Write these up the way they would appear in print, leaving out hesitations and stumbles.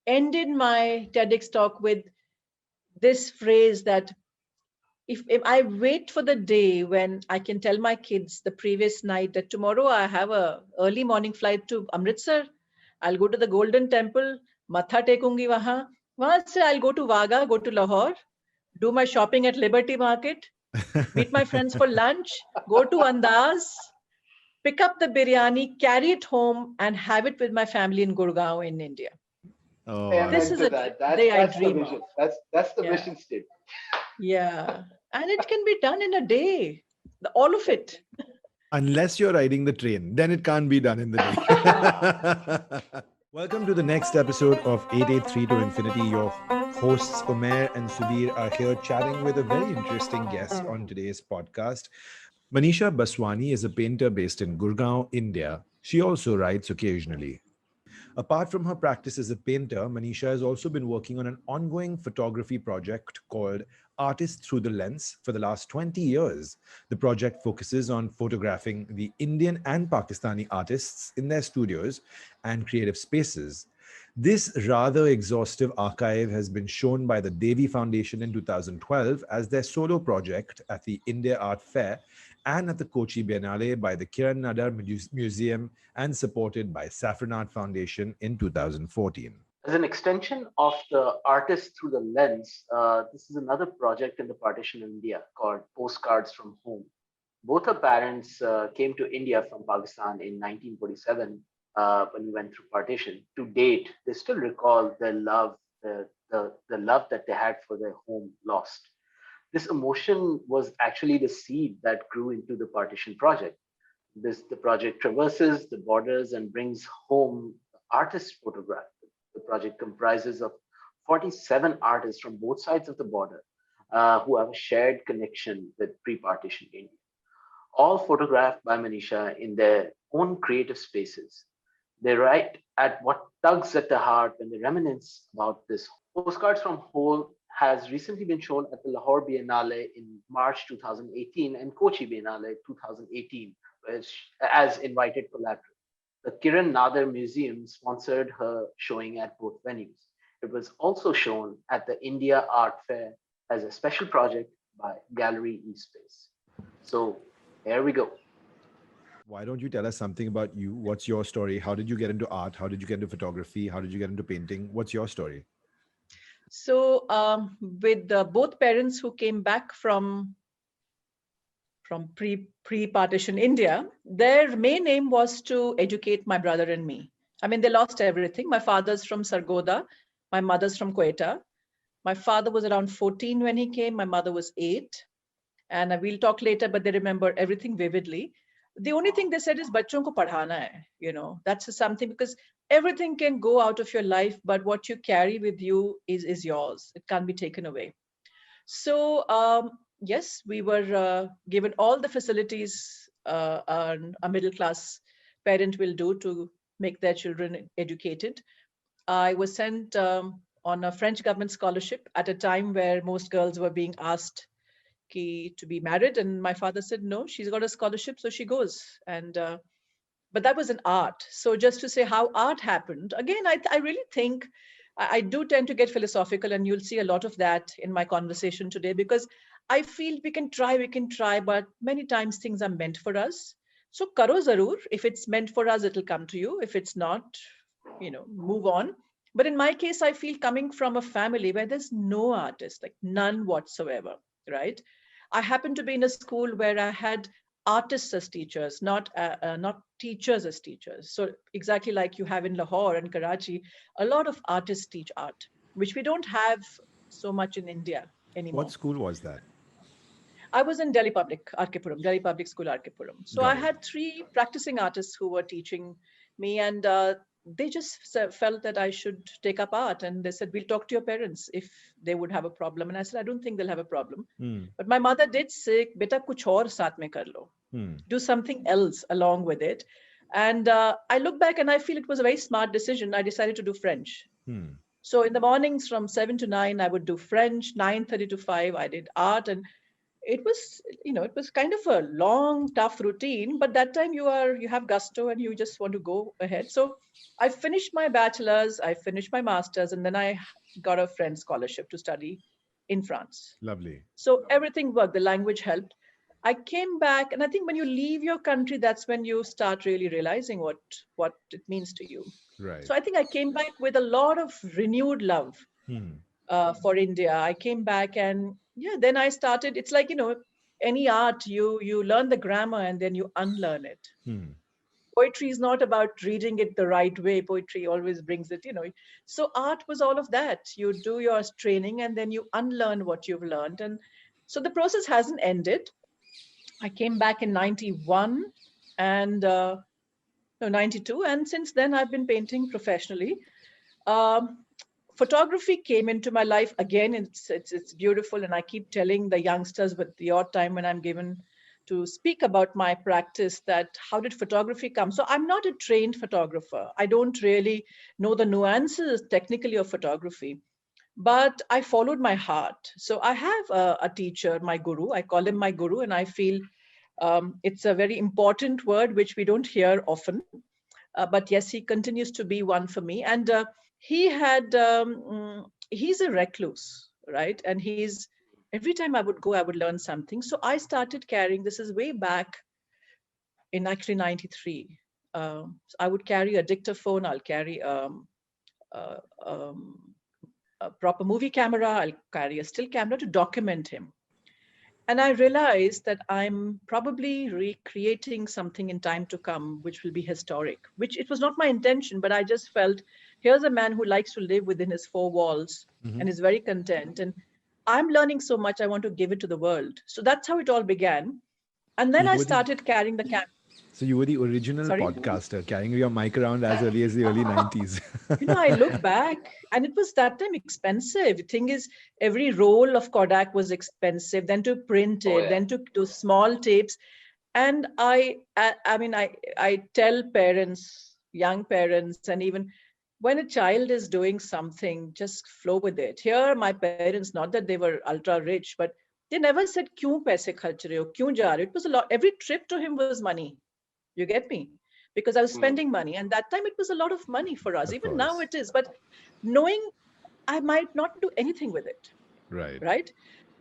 ended my TEDx talk with this phrase that if I wait for the day when I can tell my kids the previous night that tomorrow I have a early morning flight to Amritsar, I'll go to the Golden Temple, matha tekungi wahan se I'll go to Vaga, go to Lahore, do my shopping at Liberty Market, meet my friends for lunch, go to Andaz, pick up the biryani, carry it home, and have it with my family in Gurgaon in India. I This amen is to a that. day I That's the dream of. vision. That's the Yeah, mission statement. yeah. And it can be done in a day, all of Correct. it. Unless you're riding the train, then it can't be done in the day. Welcome to the next episode of 883 to Infinity. Your hosts Umair and Suveer are here chatting with a very interesting guest on today's podcast. Manisha Baswani is a painter based in Gurgaon, India. She also writes occasionally. Apart from her practice as a painter, Manisha has also been working on an ongoing photography project called Artists Through the Lens for the last 20 years. The project focuses on photographing the Indian and Pakistani artists in their studios and creative spaces. This rather exhaustive archive has been shown by the Devi Foundation in 2012 as their solo project at the India Art Fair and at the Kochi Biennale by the Kiran Nadar Museum and supported by Saffron Art Foundation in 2014. As an extension of the Artist Through the Lens, this is another project in the partition India called Postcards from Home. Both her parents came to India from Pakistan in 1947 when we went through partition. To date, they still recall their love, the love that they had for their home lost. This emotion was actually the seed that grew into the partition project. The project traverses the borders and brings home the artist's photograph. The project comprises of 47 artists from both sides of the border who have a shared connection with pre-partition India, all photographed by Manisha in their own creative spaces. They write at what tugs at the heart when they reminisce about this. Postcards from Hole has recently been shown at the Lahore Biennale in March 2018 and Kochi Biennale 2018 as invited collateral. The Kiran Nadar Museum sponsored her showing at both venues. It was also shown at the India Art Fair as a special project by Gallery eSpace. So here we go. Why don't you tell us something about you? What's your story? How did you get into art? How did you get into photography? How did you get into painting? What's your story? So, with both parents who came back from pre-partition India, their main aim was to educate my brother and me. I mean, they lost everything. My father's from Sargoda, my mother's from Quetta. My father was around 14 when he came. My mother was 8. And we'll talk later, but they remember everything vividly. The only thing they said is, "Bachon ko padhana hai." That's something, because everything can go out of your life, but what you carry with you is yours. It can't be taken away. So, yes, we were given all the facilities a middle class parent will do to make their children educated. I was sent on a French government scholarship at a time where most girls were being asked to be married, and my father said no, she's got a scholarship, so she goes. And but that was an art. So just to say how art happened again, I really think I do tend to get philosophical, and you'll see a lot of that in my conversation today, because I feel we can try, but many times things are meant for us. So karo zarur. If it's meant for us, it'll come to you. If it's not, move on. But in my case, I feel, coming from a family where there's no artist, like none whatsoever, right? I happened to be in a school where I had artists as teachers, not teachers as teachers. So exactly like you have in Lahore and Karachi, a lot of artists teach art, which we don't have so much in India What anymore. school was that? I was in Delhi Public School, Arkipuram. So I Got it. had 3 practicing artists who were teaching me, and they just felt that I should take up art. And they said, "We'll talk to your parents if they would have a problem." And I said, "I don't think they'll have a problem." Hmm. But my mother did say, "Beta kuch aur saath mein kar lo." Hmm. Do something else along with it. And I look back and I feel it was a very smart decision. I decided to do French. Hmm. So in the mornings from 7 to 9, I would do French. 9:30 to 5, I did art. And it was, it was kind of a long, tough routine, but that time you have gusto and you just want to go ahead. So I finished my bachelor's, I finished my master's, and then I got a friend scholarship to study in France. Lovely. So everything worked. The language helped. I came back, and I think when you leave your country, that's when you start really realizing what it means to you. Right. So I think I came back with a lot of renewed love Hmm. for India. I came back, and yeah, then I started. It's like, any art, you learn the grammar and then you unlearn it. Hmm. Poetry is not about reading it the right way. Poetry always brings it. So art was all of that. You do your training and then you unlearn what you've learned. And so the process hasn't ended. I came back in 91 and no, 92. And since then, I've been painting professionally. Um, Photography came into my life again. It's beautiful. And I keep telling the youngsters with the odd time when I'm given to speak about my practice, that how did photography come? So I'm not a trained photographer. I don't really know the nuances technically of photography, but I followed my heart. So I have a teacher, my guru. I call him my guru, and I feel it's a very important word which we don't hear often. But yes, he continues to be one for me. And he's a recluse, right? And every time I would go, I would learn something. So I started carrying, this is way back in actually 93. So I would carry a dictaphone, I'll carry uh, um, a proper movie camera, I'll carry a still camera to document him. And I realized that I'm probably recreating something in time to come, which will be historic, which it was not my intention, but I just felt here's a man who likes to live within his four walls Mhm. and is very content. And I'm learning so much, I want to give it to the world. So that's how it all began. And So then you I were the started carrying the camera. so you were the original Sorry? podcaster, carrying your mic around as early as the early 90s. I look back and it was that time expensive. The thing is, every roll of Kodak was expensive, then to print Oh it, yeah. then to do small tapes. And I tell parents, young parents, and even when a child is doing something, just flow with it. Here, my parents, not that they were ultra rich, but they never said, "Kyun paise kharch rahe ho? Kyun ja rahe ho?" It was a lot. Every trip to him was money. You get me? Because I was Hmm. spending money. And that time it was a lot of money for us. Of Even now course. it is. But knowing I might not do anything with it, Right. right?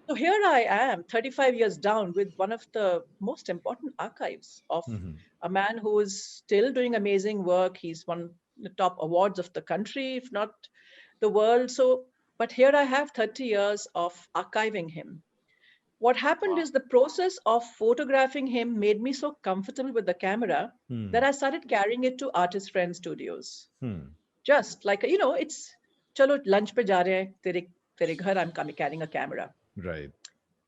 So here I am, 35 years down, with one of the most important archives of Mhm. a man who is still doing amazing work. He's won the top awards of the country, if not the world. So, but here I have 30 years of archiving him. What happened Wow. is the process of photographing him made me so comfortable with the camera Hmm. that I started carrying it to artist friend studios. Hmm. Just like, it's chalo lunch pe ja rahe hain, tere ghar, I'm coming carrying a camera. Right.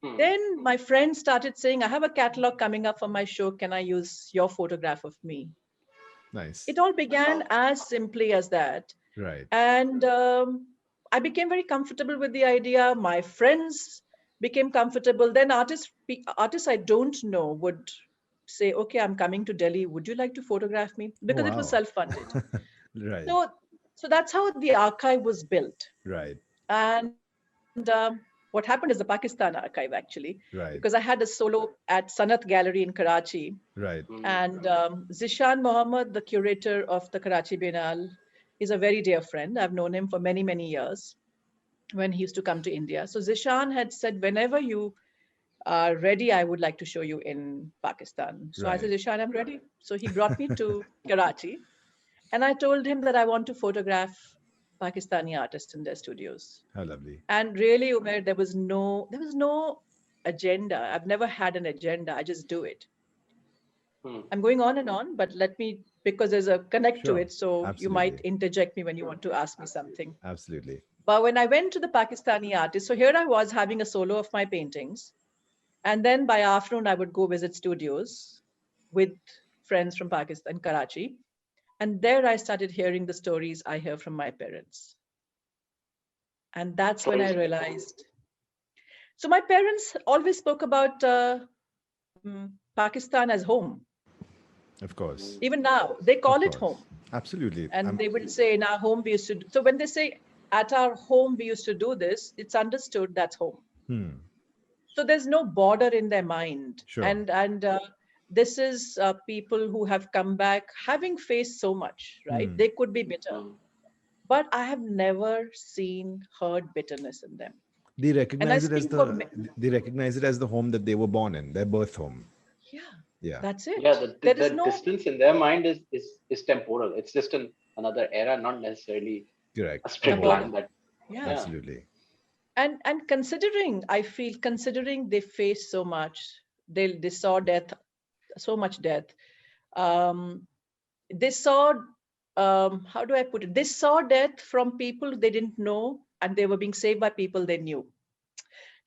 Hmm. Then my friends started saying, I have a catalog coming up for my show. Can I use your photograph of me? Nice. It all began as simply as that. Right. And I became very comfortable with the idea. My friends became comfortable. Then artists I don't know would say, okay, I'm coming to Delhi. Would you like to photograph me? Oh, Because it was wow. self-funded. Right. So that's how the archive was built. Right. And what happened is the Pakistan archive, actually, because I Right. had a solo at Sanat Gallery in Karachi. Right. Hmm. And Zishan Mohammed, the curator of the Karachi Biennale, is a very dear friend. I've known him for many, many years when he used to come to India. So Zishan had said, whenever you are ready, I would like to show you in Pakistan. So I said, Right. Zishan, I'm ready. So he brought me to Karachi. And I told him that I want to photograph Pakistani artists in their studios. How lovely. And really, Umair, there was no agenda. I've never had an agenda. I just do it. Hmm. I'm going on and on, but let me, because there's a connect to Sure. it. So you might Absolutely. interject me when you want to ask me something. Absolutely. But when I went to the Pakistani artist, so here I was having a solo of my paintings. And then by afternoon, I would go visit studios with friends from Pakistan, Karachi. And there I started hearing the stories I hear from my parents. And that's when I Stories. realized. So my parents always spoke about Pakistan as home. Of course. Even now, they Of call it course. home. Absolutely. And they will say, in our home, we used to. So when they say, at our home, we used to do this, it's understood that's home. Hmm. So there's no border in their mind. Sure. And this is people who have come back having faced so much, right? They could be bitter, but I have never heard bitterness in them. They And I recognize it as speak for the home that they were born in, their birth home. yeah, Yeah. that's it. Yeah, There the is no distance in their mind is temporal. It's just another era, not necessarily Correct. a strict border. line. That Yeah. Absolutely. And considering, I feel, considering they faced so much, they saw death, so much death. They saw, how do I put it? They saw death from people they didn't know, and they were being saved by people they knew.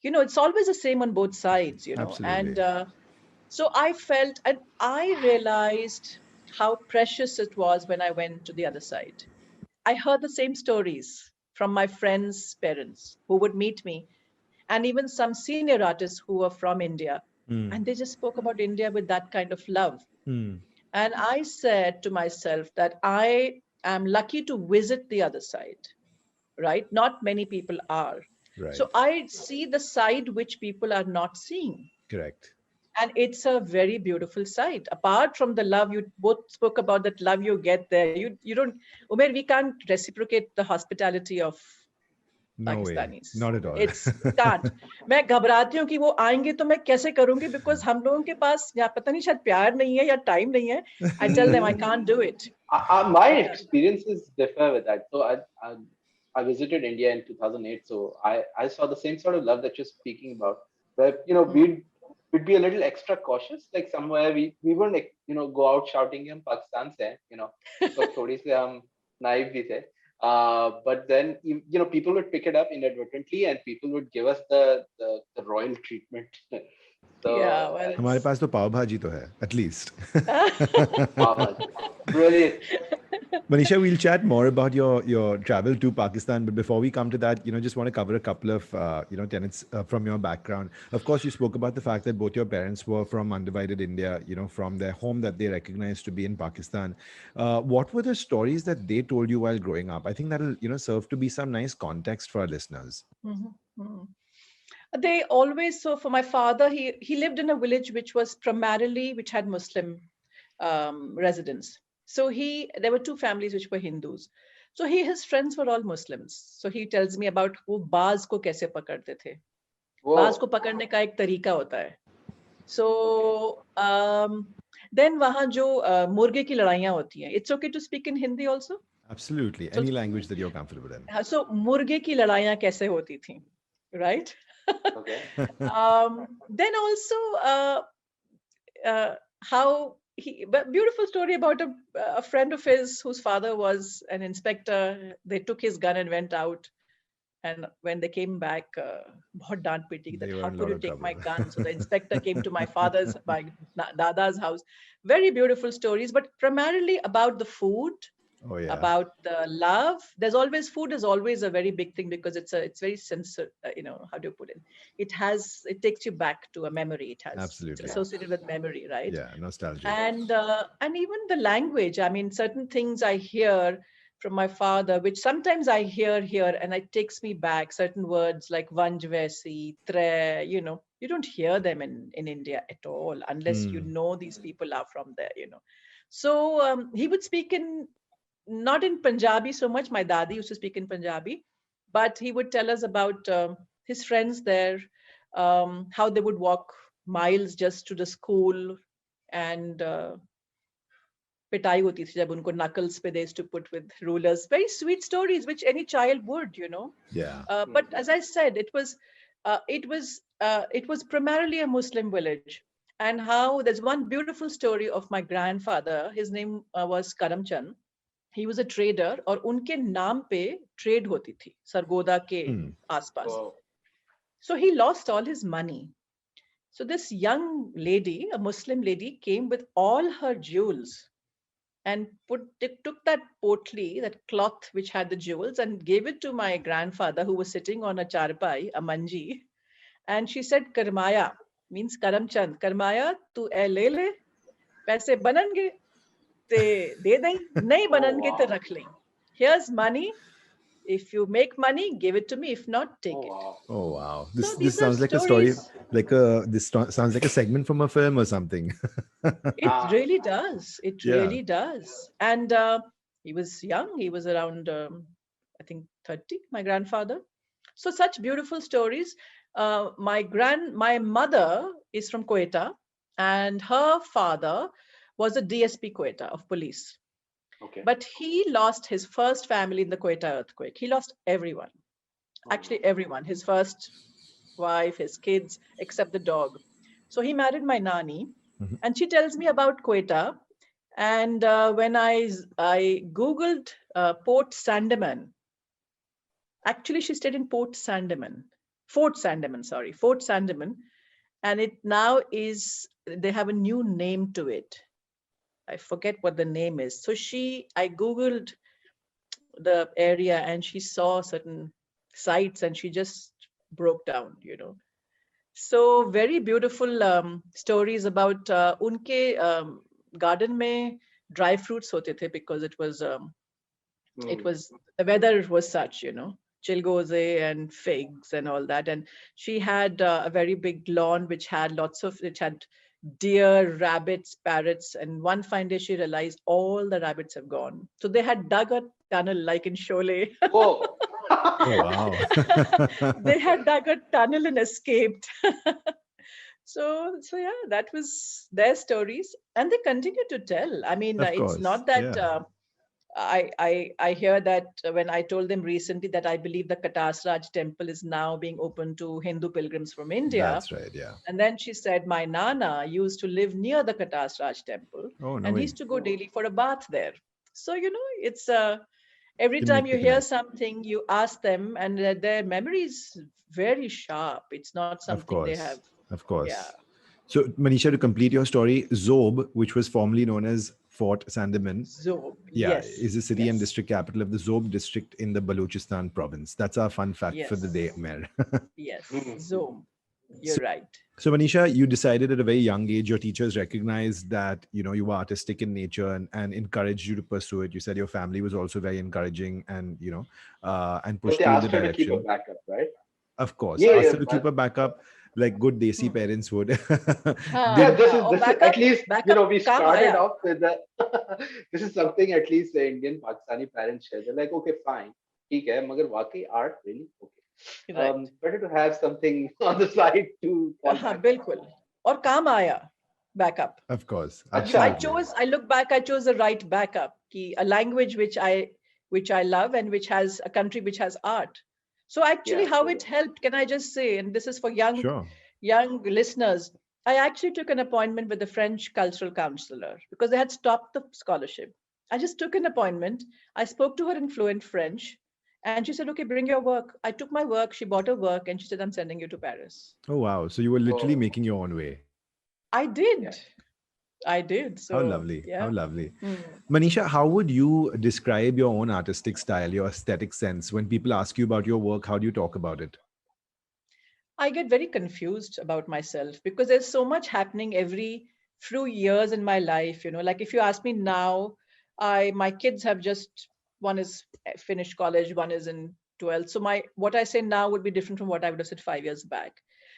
It's always the same on both sides, Absolutely. and so I felt, and I realized how precious it was when I went to the other side. I heard the same stories from my friends' parents who would meet me, and even some senior artists who were from India. And they just spoke about India with that kind of love. And I said to myself that I am lucky to visit the other side, right? Not many people are. Right. So I see the side which people are not seeing. Correct. And it's a very beautiful sight. Apart from the love, you both spoke about that love you get there. You don't, Umair, we can't reciprocate the hospitality of No way. Pakistanis. Not at all. It's can't. मैं घबराती हूँ कि वो आएंगे तो मैं कैसे करूँगी, because हम लोगों के पास या पता नहीं शायद प्यार नहीं है या time नहीं है. I tell them I can't do it. my experiences differ with that. So I visited India in 2008. So I saw the same sort of love that you're speaking about, where we'd be a little extra cautious. Like somewhere we wouldn't like, go out shouting in Pakistan se, so थोड़ी से हम naive भी थे. But then people would pick it up inadvertently, and people would give us the royal treatment. So Yeah, well, हमारे पास तो पाव भाजी तो है, at least. Brilliant. Manisha, we'll chat more about your travel to Pakistan, but before we come to that, just want to cover a couple of tenets from your background. Of course, you spoke about the fact that both your parents were from undivided India, from their home that they recognized to be in Pakistan. What were the stories that they told you while growing up? I think that'll serve to be some nice context for our listeners. They always, so for my father, he lived in a village which had Muslim residents. So there were two families which were Hindus. So his friends were all Muslims. So he tells me about वो बाज को कैसे पकड़ते थे. बाज को पकड़ने का एक तरीका होता है. So then वहाँ जो मुर्गे की लड़ाइयाँ होती हैं. It's okay to speak in Hindi also? Absolutely. Any language that you're comfortable in. So मुर्गे की लड़ाइयाँ कैसे होती थी, right? Okay. Then also how but beautiful story about a friend of his whose father was an inspector. They took his gun and went out, and when they came back, बहुत डांट PT that how could you take my gun? So the inspector came to my dada's house. Very beautiful stories, but primarily about the food. Oh, yeah. About the love. Food is always a very big thing, because it's very sensitive, how do you put it? It takes you back to a memory. Absolutely. It's associated with memory, right? Yeah, nostalgia. And even the language. I mean, certain things I hear from my father, which sometimes I hear here, and it takes me back. Certain words like vanjvesi, tre, you don't hear them in India at all, unless you know these people are from there, So he would speak not in Punjabi so much. My dadi used to speak in Punjabi, but he would tell us about his friends there, how they would walk miles just to the school, and पिटाई होती थी जब उनको knuckles पे they used to put with rulers. Very sweet stories, which any child would, Yeah. But as I said, it was primarily a Muslim village, and how there's one beautiful story of my grandfather. His name was Karamchand. He was a trader, और उनके नाम पे trade होती थी सरगोदा के आसपास. So he lost all his money. So this young lady, a Muslim lady, came with all her jewels and took that potli, that cloth which had the jewels, and gave it to my grandfather, who was sitting on a charpai, a manji. And she said, Karmaya, means Karamchand, Karmaya, tu le le, paise banange. दे दें, नहीं बननगे तो रख लें. Here's money. If you make money, give it to me. If not, take it. wow. Oh wow. So This these are sounds like a story, stories. sounds like a segment from a film or something. It Ah, really does. It Yeah. really does. And he was young. He was around, I think, 30, my grandfather. So such beautiful stories. My mother is from Quetta, and her father was a DSP Quetta of police. okay. But he lost his first family in the Quetta earthquake. He lost everyone, Oh, no. actually everyone. His first wife, his kids, except the dog. So he married my nani, Mhm. and she tells me about Quetta. And when I googled Port Sandeman, actually she stayed in Fort Sandeman, sorry, Fort Sandeman, and it now is they have a new name to it. I forget what the name is. So I googled the area and she saw certain sites and she just broke down, So very beautiful stories about unke garden mein dry fruits hote the because it Hmm. was the weather was such, chilgoze and figs and all that. And she had a very big lawn which had deer, rabbits, parrots. And one fine day she realized all the rabbits have gone. So they had dug a tunnel like in Sholay. Whoa. Oh wow. They had dug a tunnel and escaped. So yeah, that was their stories, and they continue to tell. I mean, Of it's course. not that Yeah. I hear that when I told them recently that I believe the Katasraj temple is now being open to Hindu pilgrims from India, That's right. Yeah. and then she said my nana used to live near the Katasraj temple, Oh no and he way. used to go daily for a bath there. So it's every They time make you the hear connect. something, you ask them, and their memory is very sharp. It's not Of something they have. course. Of Yeah. course. So, Manisha, to complete your story, Zob, which was formerly known as Fort Sandaman, Zob. yeah, Yes. is the city and Yes. district capital of the Zob district in the Balochistan province. That's our fun fact for the day, Yes. Mer. Yes. Hmm. Zob. You're So, right. so, Manisha, you decided at a very young age, your teachers recognized that, you were artistic in nature and encouraged you to pursue it. You said your family was also very encouraging and, and But pushed they you in the asked her to keep a direction. backup, right? Of course, Yeah, asked yeah, her to keep but her back up like good Desi Hmm. parents would. हाँ, yeah, Did this हाँ, is और this is at backup least backup we काम started आया. off with the this is something at least the Indian Pakistani parents share. They're like, okay, fine, ठीक है, मगर वाकई art really okay. Right. Better to have something on the side to fall हाँ, back on. बिल्कुल. और काम आया. Backup. of course, अच्छा, absolutely. I look back, I chose the right backup. A language which I love and which has a country which has art. So actually yeah, how true it that. helped, can I just say, and this is for Sure. young listeners, I actually took an appointment with the French cultural counselor because they had stopped the scholarship. I just took an appointment. I spoke to her in fluent French and she said, okay, bring your work. I took my work. She bought her work and she said, I'm sending you to Paris. Oh wow. So you were literally Oh, making your own way. I yeah. did. I did. How So, lovely. How yeah. lovely. Hmm. Manisha, how would you describe your own artistic style, your aesthetic sense? When people ask you about your work, how do you talk about it? I get very confused about myself because there's so much happening every few years in my life. Like if you ask me now, my kids have just one is finished college, one is in 12th. So my what I say now would be different from what I would have said 5 years back.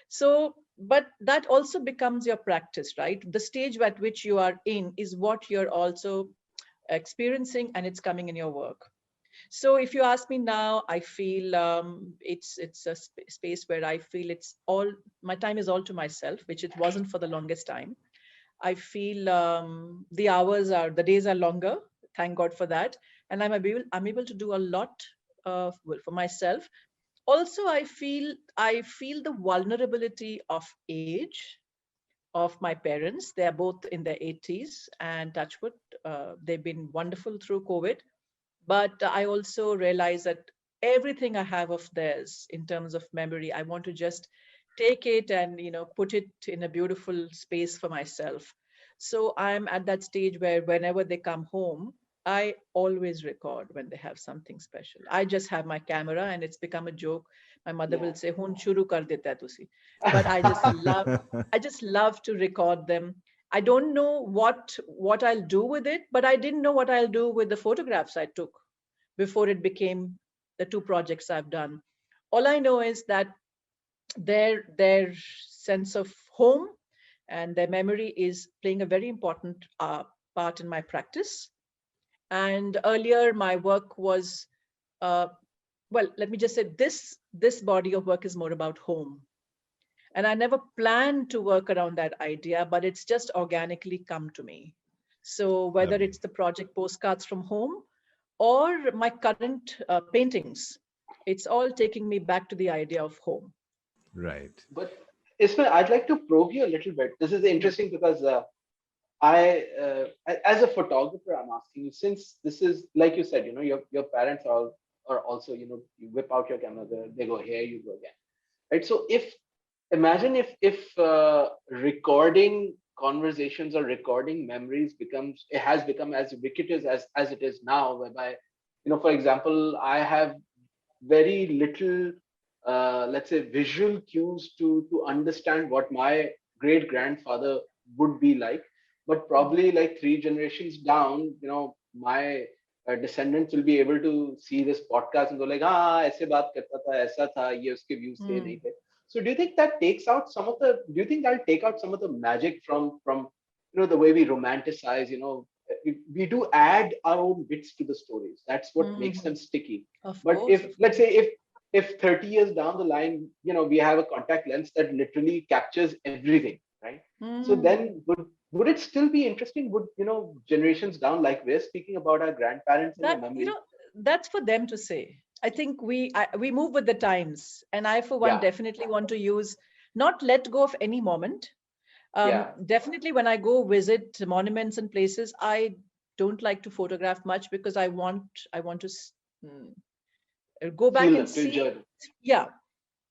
So, but that also becomes your practice, right? The stage at which you are in is what you're also experiencing, and it's coming in your work. So if you ask me now, I feel it's a space where I feel it's all my time is all to myself, which it wasn't for the longest time. I feel the days are longer. Thank God for that, and I'm able to do a lot well, for myself. Also, I feel the vulnerability of age of my parents. They are both in their 80s, and touchwood, they've been wonderful through COVID. But I also realize that everything I have of theirs in terms of memory, I want to just take it and put it in a beautiful space for myself. So I'm at that stage where whenever they come home, I always record when they have something special. I just have my camera and it's become a joke. My mother Yeah. will say, "Hun shuru kar deta hai tusi." But I just love to record them. I don't know what I'll do with it, but I didn't know what I'll do with the photographs I took before it became the two projects I've done. All I know is that their sense of home and their memory is playing a very important part in my practice. And earlier, my work was, well, let me just say this body of work is more about home. And I never planned to work around that idea, but it's just organically come to me. So whether Lovely. it's the project Postcards from Home or my current paintings, it's all taking me back to the idea of home. Right. But Ismail, I'd like to probe you a little bit. This is Mm. interesting because as a photographer, I'm asking you, since this is like you said, your parents are also, you whip out your camera, they go here, you go again, right? So if imagine if recording conversations or recording memories it has become as ubiquitous as it is now, whereby, for example, I have very little, let's say, visual cues to understand what my great grandfather would be like. But probably like three generations down, my descendants will be able to see this podcast and go like, ah, ऐसे बात करता था, ऐसा था, ये उसके views थे, नहीं Mm. थे. So do you think that takes out some of the? Do you think that'll take out some of the magic from the way we romanticize? We do add our own bits to the stories. That's what makes them Mhm. sticky. Of But course, if, of let's course. say, if 30 years down the line, we have a contact lens that literally captures everything, right? So Mm. then would it still be interesting? Would, generations down, like we're speaking about our grandparents and their That, memories? that's for them to say. I think we move with the times, and I, for one, Yeah, definitely want to use, not let go of any moment. yeah. Definitely, when I go visit monuments and places, I don't like to photograph much because I want to mm, go back Feel and them to see. enjoy them. Yeah,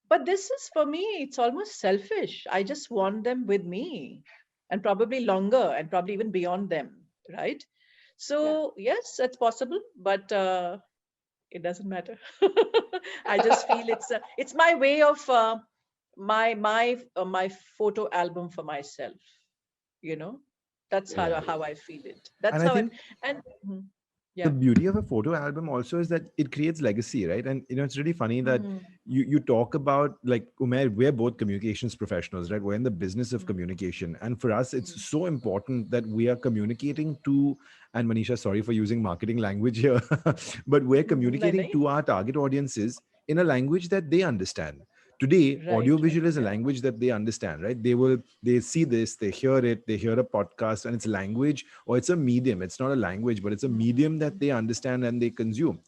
but this is, for me, it's almost selfish. I just want them with me, and probably longer, and probably even beyond them, right? Yeah. So yes, it's possible, but it doesn't matter. I just feel it's my way of my photo album for myself. You know, that's how Right. how I feel it. That's And I how I, think and mhm, the yeah. beauty of a photo album also is that it creates legacy, right? And it's really funny that Mhm, you talk about, like, Umair, we're both communications professionals, right? We're in the business of mhm, communication, and for us it's mhm. so important that we are communicating to, and Manisha, sorry for using marketing language here, but we're Nahi, communicating nahi. to our target audiences in a language that they understand. Today Right, right. audiovisual is a Yeah. language that they understand, right? They see this, they hear it, they hear a podcast, and it's language, or it's a medium. It's not a language, but it's a Mhm, medium that they understand and they consume.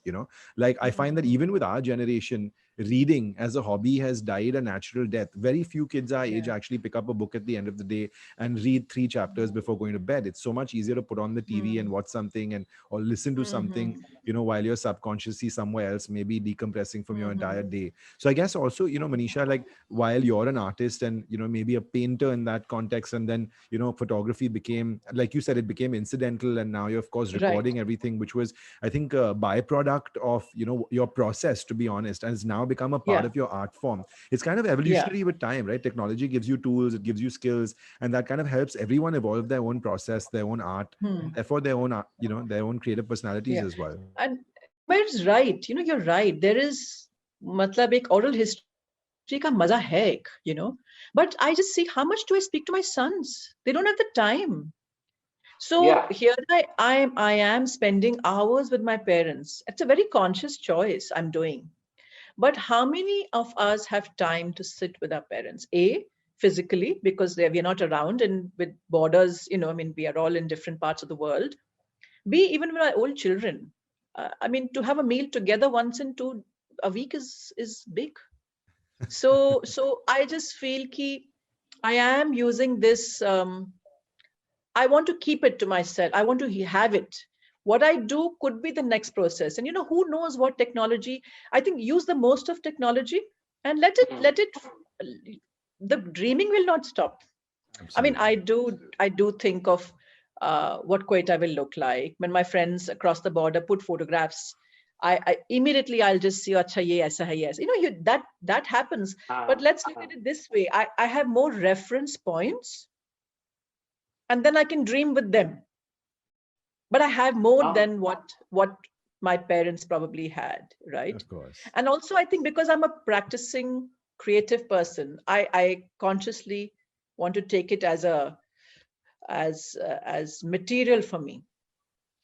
Like, I find that mhm. even with our generation, reading as a hobby has died a natural death. Very few kids our age Yeah. actually pick up a book at the end of the day and read 3 chapters before going to bed. It's so much easier to put on the TV and Mhm, watch something, and or listen to something, mhm, while you're subconsciously somewhere else, maybe decompressing from your entire mhm. day. So I guess also, Manisha, like, while you're an artist and maybe a painter in that context, and then photography became, like you said, it became incidental, and now you're of course Right. recording everything, which was, I think, a byproduct of your process, to be honest, and it's now become a part Yeah. of your art form. It's kind of Yeah. evolutionary with time, right? Technology gives you tools, it gives you skills, and that kind of helps everyone evolve their own process, their own art, and Hmm. therefore their own their own creative personalities Yeah. as well. And Umair's right. You're right. There is, matlab, ek oral history ka maza hai, But I just see how much do I speak to my sons? They don't have the time. So here Yeah. I am spending hours with my parents. It's a very conscious choice I'm doing. But how many of us have time to sit with our parents? A, physically, because we're not around, and with borders, I mean, we are all in different parts of the world. B, even with our old children. I mean, to have a meal together once in a week is big. So I just feel ki I am using this. I want to keep it to myself. I want to have it. What I do could be the next process. And who knows what technology? I think use the most of technology and Mm. let it. The dreaming will not stop. I mean, Absolutely. I do think of what Quetta will look like when my friends across the border put photographs. I immediately I'll just see, acha ye aisa hai, yes. That happens. But let's look Uh, at it this way. I have more reference points, and then I can dream with them. But I have more um, than what my parents probably had, right? Of course. And also, I think because I'm a practicing creative person, I consciously want to take it as as material for me.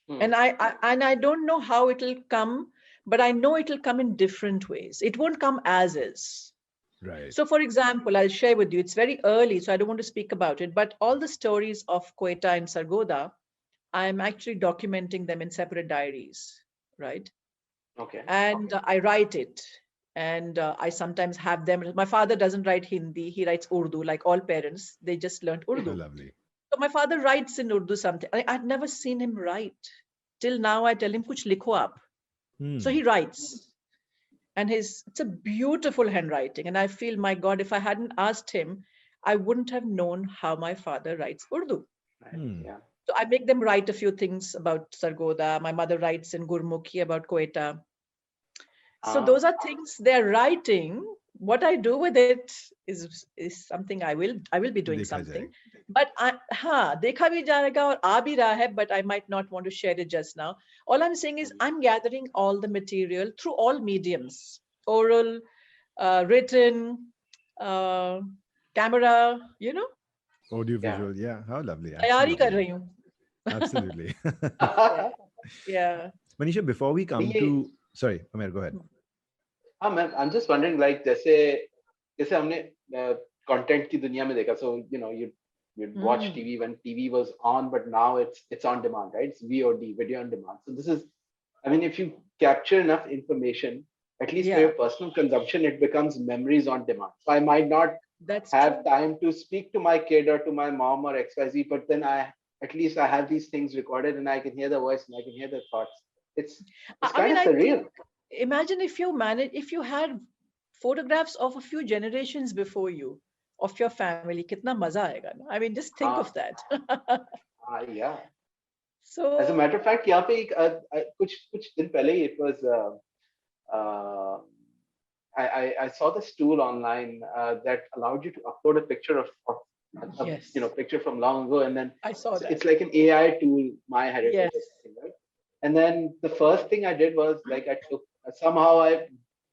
And I don't know how it'll come, but I know it'll come in different ways. It won't come as is. Right. So, for example, I'll share with you, it's very early, so I don't want to speak about it, but all the stories of Quetta and Sargodha, I'm actually documenting them in separate diaries, right? Okay. And I write it. And I sometimes have them. My father doesn't write Hindi, he writes Urdu, like all parents. They just learned So Urdu. lovely. So my father writes in Urdu something. I'd never seen him write. Till now, I tell him, Kuch likho aap. So he writes. And it's a beautiful handwriting. And I feel, my God, if I hadn't asked him, I wouldn't have known how my father writes Urdu. Yeah. So I make them write a few things about Sargodha. My mother writes in Gurmukhi about Quetta. So those are things they're writing. What I do with it is something I will be doing Dekha something. jayega. But देखा भी जाएगा और आ भी रहा है, but I might not want to share it just now. All I'm saying is I'm gathering all the material through all mediums, oral, written, camera, you know. Audio visual. Yeah. How lovely. तैयारी कर Absolutely. रही हूँ. Absolutely. Yeah. Manisha, before we come to, sorry, Umair, go ahead. I'm just wondering, like, जैसे हमने content की दुनिया में देखा, so you know you'd watch TV when TV was on, but now it's on demand, right? It's VOD, video on demand. So this is, I mean, if you capture enough information, at least for your personal consumption, it becomes memories on demand. So I might not have time to speak to my kid or to my mom or XYZ, but then at least I have these things recorded and I can hear the voice and I can hear the thoughts. It's kind of surreal. Imagine if you had photographs of a few generations before you, of your family, kitna maza aega na? I mean, just think of that. Yeah. So, as a matter of fact, यहाँ पे कुछ दिन पहले it was I saw this tool online that allowed you to upload a picture of picture from long ago, and then I saw that. It's like an AI tool, My Heritage or something, right? And then the first thing I did was, like, I took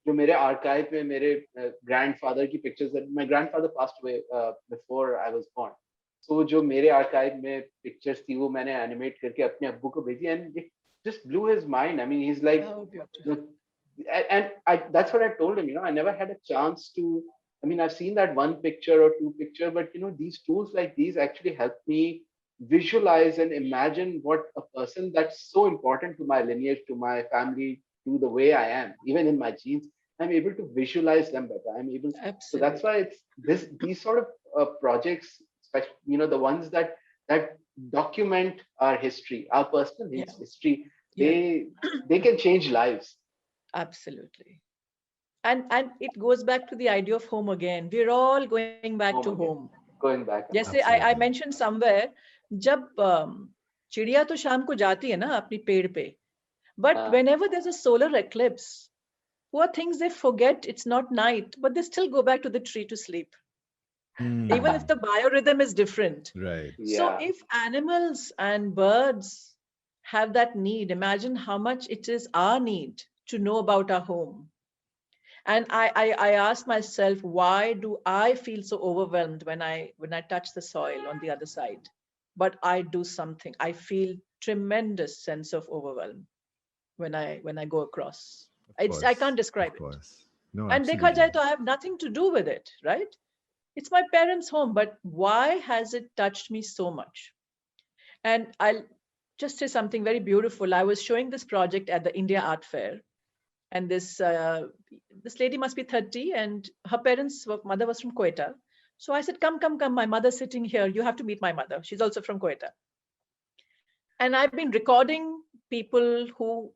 जो मेरे archive में मेरे grandfather की pictures, that my grandfather passed away before I was born. So जो मेरे archive में pictures थी वो मैंने animate करके अपने अब्बू को भेजी, and it just blew his mind. I mean, he's like, and that's what I told him. I never had a chance to. I mean, I've seen that one picture or two picture, but these tools like these actually help me visualize and imagine what a person that's so important to my lineage, to my family, to the way I am, even in my genes, I'm able to visualize them better. I'm able. Absolutely. So that's why it's these sort of projects, especially the ones that document our history, our personal history. They can change lives. Absolutely. And it goes back to the idea of home again. We're all going back to home. Going back. जैसे I mentioned somewhere, जब चिड़िया तो शाम को जाती है ना अपनी पेड़ पे, but whenever there's a solar eclipse, poor things, they forget it's not night, but they still go back to the tree to sleep. Even if the biorhythm is different. Right. So if animals and birds have that need, imagine how much it is our need to know about our home. And I asked myself, why do I feel so overwhelmed when I touch the soil on the other side? But I do something. I feel tremendous sense of overwhelm when I go across. I can't describe it. No, and dekha jaye to I have nothing to do with it, right? It's my parents' home, but why has it touched me so much? And I'll just say something very beautiful. I was showing this project at the India Art Fair, and this lady must be 30, and her mother was from Quetta. So I said, come, my mother's sitting here. You have to meet my mother. She's also from Quetta. And I've been recording people who,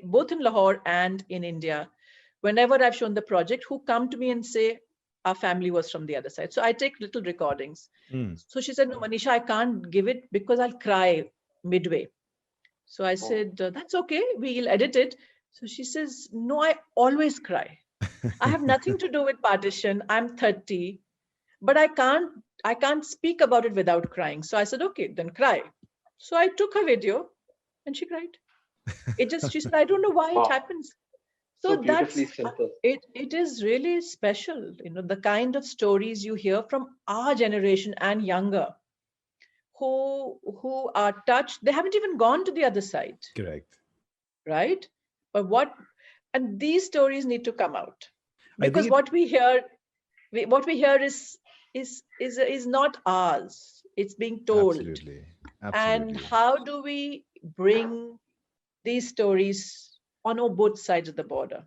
both in Lahore and in India, whenever I've shown the project, who come to me and say, our family was from the other side. So I take little recordings. So she said, no, Manisha, I can't give it because I'll cry midway. So I said, that's okay. We'll edit it. So she says, no, I always cry. I have nothing to do with partition. I'm 30, but I can't speak about it without crying. So I said, okay, then cry. So I took her video and she cried. She said, I don't know why it Wow. happens. So So beautifully simple. it is really special, the kind of stories you hear from our generation and younger who are touched. They haven't even gone to the other side, Correct. right? But and these stories need to come out, I think because what we hear is not ours. It's being told. absolutely, And absolutely. how do we bring these stories on both sides of the border?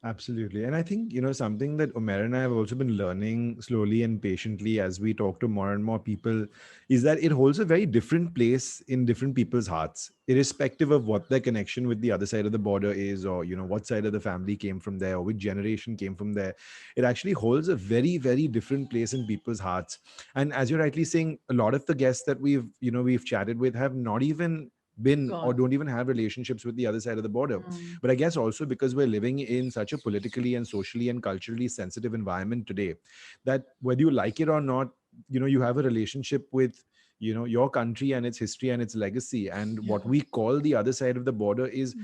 Absolutely. And I think, something that Umair and I have also been learning slowly and patiently as we talk to more and more people is that it holds a very different place in different people's hearts, irrespective of what their connection with the other side of the border is, or, what side of the family came from there, or which generation came from there. It actually holds a very, very different place in people's hearts. And as you're rightly saying, a lot of the guests that we've chatted with have not even been or Gone. don't even have relationships with the other side of the border. Mm. But I guess also because we're living in such a politically and socially and culturally sensitive environment today, that whether you like it or not, you have a relationship with your country and its history and its legacy. And what Yeah. we call the other side of the border is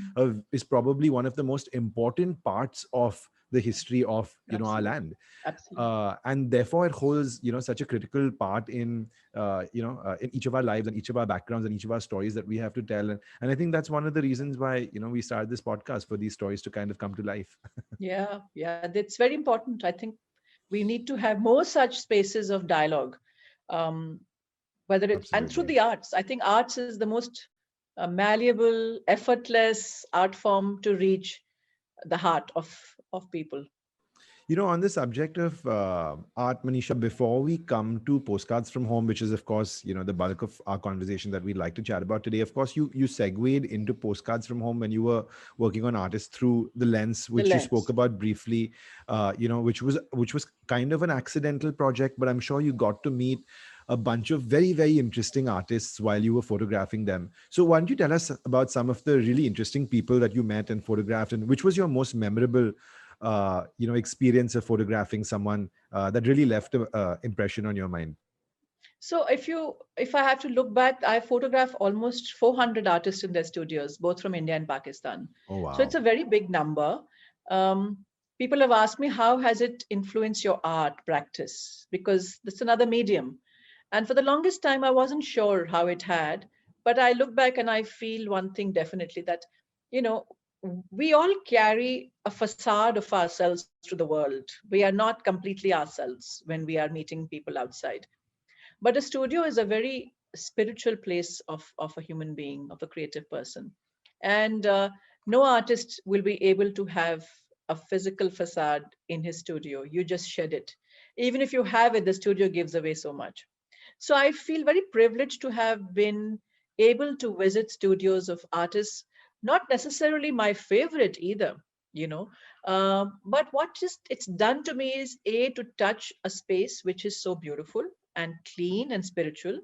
probably one of the most important parts of the history of our Absolutely. land. Absolutely. And therefore it holds such a critical part in each of our lives and each of our backgrounds and each of our stories that we have to tell. And I think that's one of the reasons why we started this podcast, for these stories to kind of come to life. Yeah. Yeah. That's very important. I think we need to have more such spaces of dialogue, um, whether it and through Absolutely. the arts. I think arts is the most malleable, effortless art form to reach the heart of people. On the subject of art, Manisha, before we come to postcards from home, which is, of course, the bulk of our conversation that we'd like to chat about today, of course, you segued into postcards from home when you were working on artists through the lens, The which you spoke lens. about briefly, which was kind of an accidental project, but I'm sure you got to meet a bunch of very, very interesting artists while you were photographing them. So why don't you tell us about some of the really interesting people that you met and photographed, and which was your most memorable experience of photographing someone that really left a impression on your mind? So if I have to look back, I photographed almost 400 artists in their studios, both from India and Pakistan. Oh, So it's wow. a very big number. Um, People have asked me, how has it influenced your art practice? Because it's another medium. And for the longest time, I wasn't sure how it had. But I look back and I feel one thing definitely, that, you know, we all carry a facade of ourselves to the world. We are not completely ourselves when we are meeting people outside. But a studio is a very spiritual place of a human being, of a creative person. And no artist will be able to have a physical facade in his studio. You just shed it. Even if you have it, the studio gives away so much. So I feel very privileged to have been able to visit studios of artists, not necessarily my favorite either, you know. But what just it's done to me is, A, to touch a space which is so beautiful and clean and spiritual.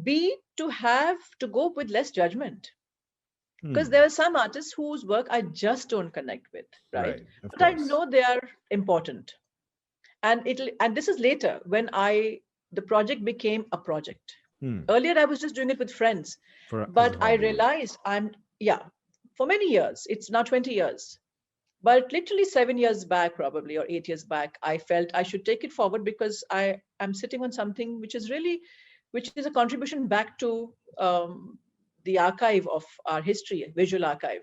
B, to have to go with less judgment. Because Hmm. there are some artists whose work I just don't connect with, right? Right, of But I course. know they are important. And this is later when I the project became a project. Hmm. Earlier I was just doing it with friends, For as a but I hobby. realized for many years, it's now 20 years. But literally 7 years back, probably, or 8 years back, I felt I should take it forward, because I am sitting on something which is a contribution back to the archive of our history, visual archive.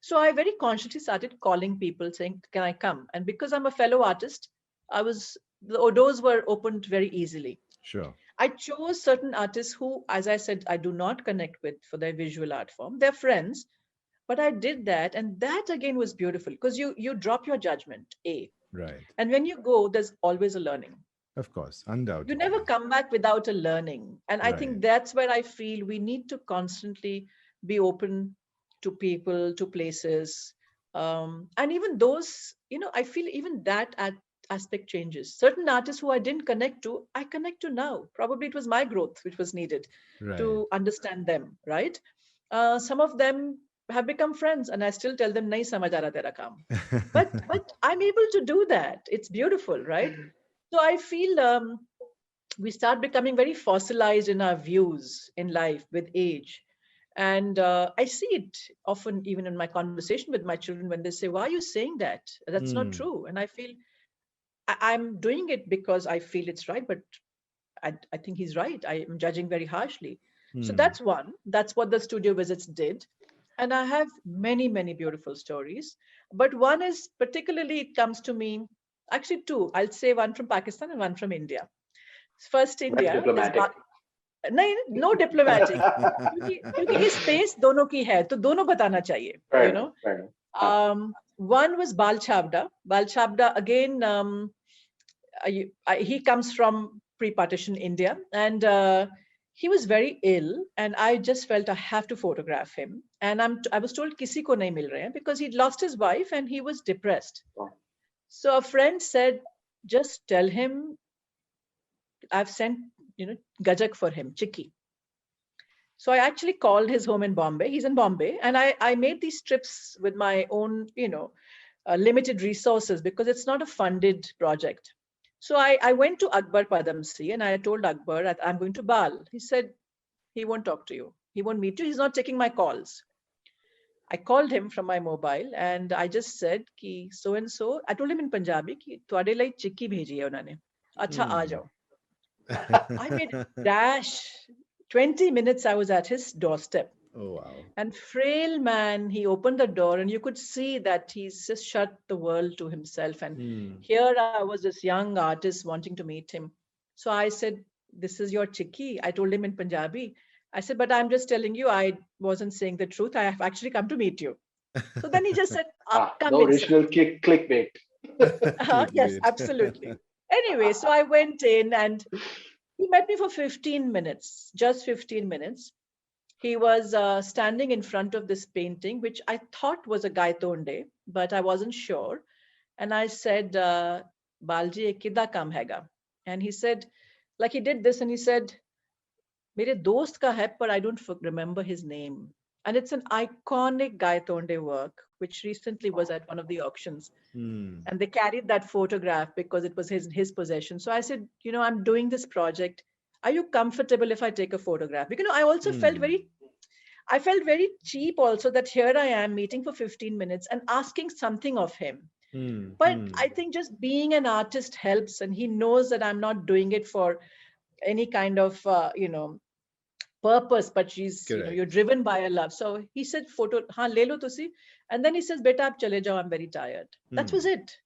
So I very consciously started calling people saying, can I come? And because I'm a fellow artist, the doors were opened very easily. Sure. I chose certain artists who, as I said, I do not connect with for their visual art form. They're friends, but I did that, and that again was beautiful, because you drop your judgment, A. Right. And when you go, there's always a learning. Of course. You never Undoubtedly. come back without a learning. And I Right. think that's where I feel we need to constantly be open to people, to places. And even those, I feel even that aspect changes. Certain artists who I didn't connect to, I connect to now. Probably it was my growth which was needed Right. to understand them, right? Some of them have become friends, and I still tell them, nahi samajh aa raha tera kaam. But I'm able to do that. It's beautiful, right? So I feel we start becoming very fossilized in our views in life with age. And I see it often, even in my conversation with my children, when they say, "Why are you saying that? That's not true." And I feel I'm doing it because I feel it's right, but I think he's right. I am judging very harshly. So that's one. That's what the studio visits did. And I have many, many beautiful stories. But one is particularly, it comes to me, actually two. I'll say one from Pakistan and one from India. First, Very India, there's diplomatic. नहीं, no diplomatic. क्योंकि ये space दोनों की है, तो दोनों बताना चाहिए, Fair you enough, know. fair enough. One was Bal Chavda. Bal Chavda, again, he comes from pre-partition India, and he was very ill, and I just felt I have to photograph him. And I was told किसी को नहीं मिल रहे हैं, because he'd lost his wife and he was depressed. Oh. So a friend said, just tell him I've sent, gajak for him, chikki. So I actually called his home in Bombay. He's in Bombay, and I made these trips with my own, limited resources, because it's not a funded project. So I went to Akbar Padamsi and I told Akbar that I'm going to Bal. He said, he won't talk to you. He won't meet you. He's not taking my calls. I called him from my mobile and I just said, ki so and so. I told him in Punjabi, ki तुहाडे लिए चिक्की भेजी है उन्होंने. अच्छा आ जाओ. I made a dash. 20 minutes I was at his doorstep. Oh, wow. And frail man, he opened the door and you could see that he's just shut the world to himself. And here I was, this young artist wanting to meet him. So I said, this is your chikki. I told him in Punjabi. I said, but I'm just telling you, I wasn't saying the truth. I have actually come to meet you. So then he just said, come no inside. original clickbait. Yes, absolutely. Anyway, so I went in and he met me for 15 minutes, just 15 minutes. He was standing in front of this painting, which I thought was a Gaitonde, but I wasn't sure. And I said, Balji, ye kida kam haiga? And he said, like he did this and he said, Mere dost ka hai, but I don't remember his name. And it's an iconic Gaitonde work, which recently was at one of the auctions. And they carried that photograph because it was his possession. So I said, I'm doing this project. Are you comfortable if I take a photograph? Because I also felt very cheap also, that here I am meeting for 15 minutes and asking something of him. But I think just being an artist helps, and he knows that I'm not doing it for any kind of, purpose, but you're driven by a love. So he said, photo, haan, le lo tusi. And then he says, beta, aap chale jao, I'm very tired. That was it.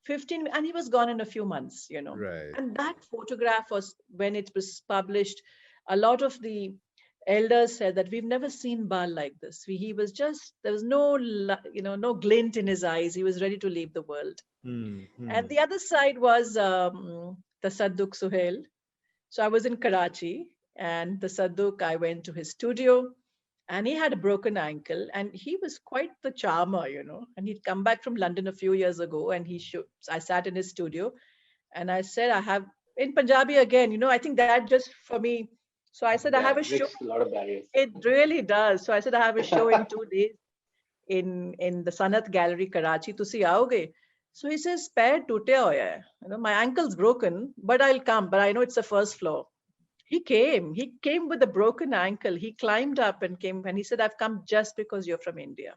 15, and he was gone in a few months, Right. And that photograph was, when it was published, a lot of the elders said that we've never seen Bal like this. He was just, there was no glint in his eyes. He was ready to leave the world. And the other side was Tasadduk Suhail. So I was in Karachi, and Tasadduk, I went to his studio, and he had a broken ankle, and he was quite the charmer, and he'd come back from London a few years ago, and I sat in his studio and I said, I have, in Punjabi again, I think that just for me. So I said, I have a show. A lot of barriers. It really does. So I said, I have a show in 2 days in the Sanat Gallery, Karachi. Tusi aoge? So he says, "Pair tute hoya hai. My ankle's broken, but I'll come. But I know it's the first floor." He came with a broken ankle. He climbed up and came, and he said, "I've come just because you're from India.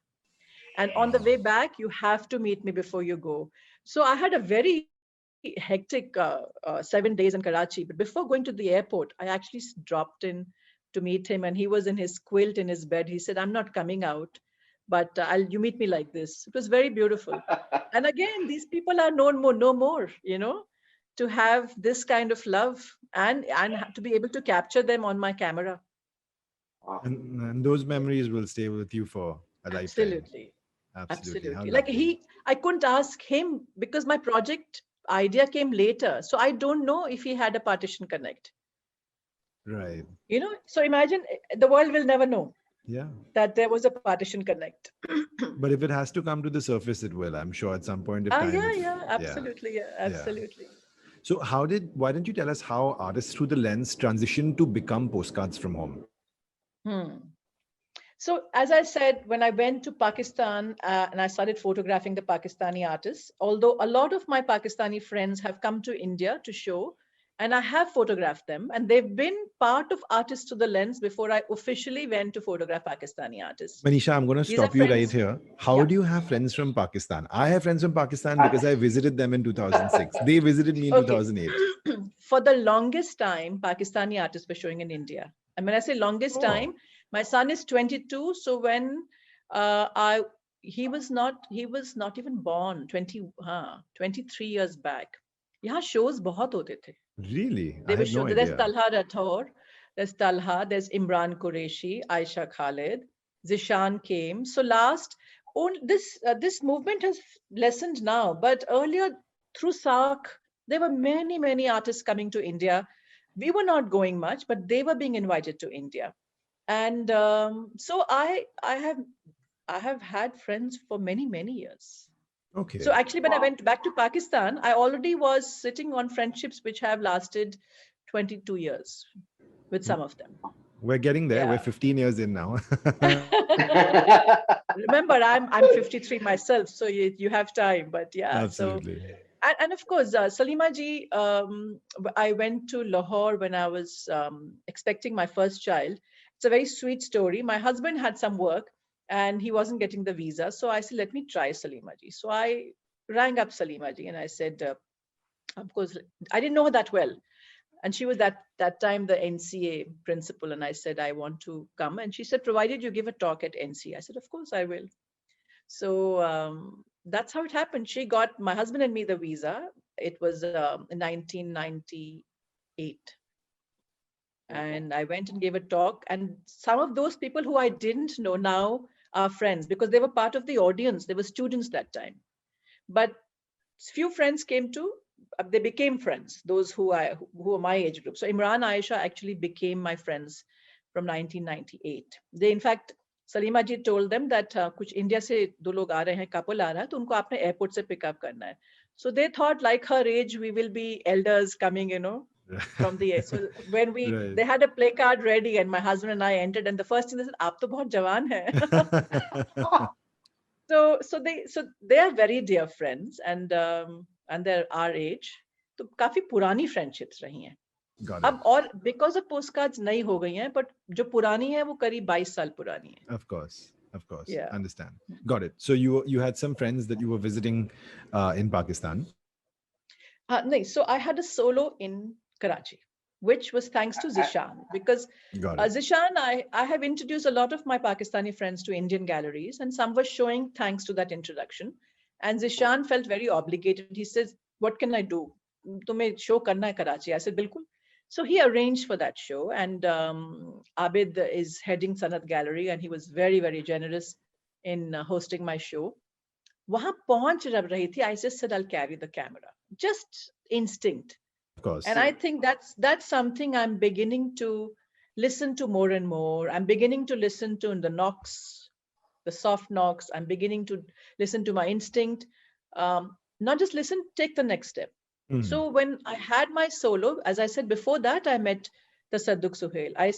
And on the way back, you have to meet me before you go." So I had a very hectic 7 days in Karachi. But before going to the airport, I actually dropped in to meet him. And he was in his quilt in his bed. He said, "I'm not coming out, but you meet me like this." It was very beautiful. And again, these people are no more, to have this kind of love and to be able to capture them on my camera. And those memories will stay with you for a lifetime. Absolutely. Like I couldn't ask him because my project idea came later. So I don't know if he had a partition connect. Right. So imagine, the world will never know. Yeah. That there was a partition connect. But if it has to come to the surface, it will, I'm sure, at some point of time. Absolutely. Absolutely. So why don't you tell us how Artists Through the Lens transitioned to become Postcards from Home? So as I said, when I went to Pakistan and I started photographing the Pakistani artists, although a lot of my Pakistani friends have come to India to show, And I have photographed them, and they've been part of Artists to the Lens before I officially went to photograph Pakistani artists. Manisha, I'm going to These are stop you right friends. here. How Yeah. do you have friends from Pakistan? I have friends from Pakistan because I visited them in 2006. They visited me in Okay. 2008. For the longest time, Pakistani artists were showing in India. And when I say longest Oh. time, my son is 22. So when I he was not even born 23 years back. यहाँ shows बहुत होते थे. Really? I They were had no there's idea. Talha Rathor, there's Talha, there's Imran Qureshi, Aisha Khalid, Zishan came. So this movement has lessened now, but earlier through SARC, there were many artists coming to India. We were not going much, but they were being invited to India, and so I have had friends for many years. Okay. So actually, when I Wow. went back to Pakistan, I already was sitting on friendships which have lasted 22 years with some of them. We're getting there. We're Yeah. 15 years in now. Remember, I'm 53 myself, so you have time. But yeah, so Absolutely. and of course, Salima ji, I went to Lahore when I was expecting my first child. It's a very sweet story. My husband had some work and he wasn't getting the visa, so I said, let me try Salima ji. So I rang up Salima ji and I said, of course, I didn't know her that well. And she was that time the NCA principal, and I said, I want to come. And she said, provided you give a talk at NCA. I said, of course I will. So that's how it happened. She got my husband and me the visa. It was in 1998. And I went and gave a talk. And some of those people who I didn't know now are friends because they were part of the audience. They were students that time. But few friends came to, they became friends, those who are my age group. So Imran, Aisha actually became my friends from 1998. They, in fact, Salima ji told them that कुछ India से दो लोग आ रहे हैं, couple आ रहा है, तो उनको आपने airport से pick up करना है. So they thought like her age, we will be elders coming, from the air. So when Right. they had a placard ready and my husband and I entered, and the first thing they said, आप तो बहुत जवान हैं. So they are very dear friends, and they're our age. तो काफी पुरानी friendships रही हैं. Got अब it. और because of postcards नई हो गई हैं, but जो पुरानी है वो करीब 22 साल पुरानी है. Of course. Of course. Yeah. Understand. Got it. So you had some friends that you were visiting in Pakistan. No, so I had a solo in Karachi, which was thanks to Zishan, because Got it. Zishan, I have introduced a lot of my Pakistani friends to Indian galleries, and some were showing thanks to that introduction. And Zishan felt very obligated. He says, what can I do? Tumhe show karna hai Karachi. I said, bilkul. So he arranged for that show, and Abid is heading Sanat Gallery, and he was very generous in hosting my show. वहां पहुंच जब रही थी, I just said I'll carry the camera. Just instinct. Of course. And I think that's something I'm beginning to listen to more and more. I'm beginning to listen to the knocks, the soft knocks. I'm beginning to listen to my instinct. Not just listen, take the next step. So when I had my solo, as I said before that, I met the Sadduk Suhail. I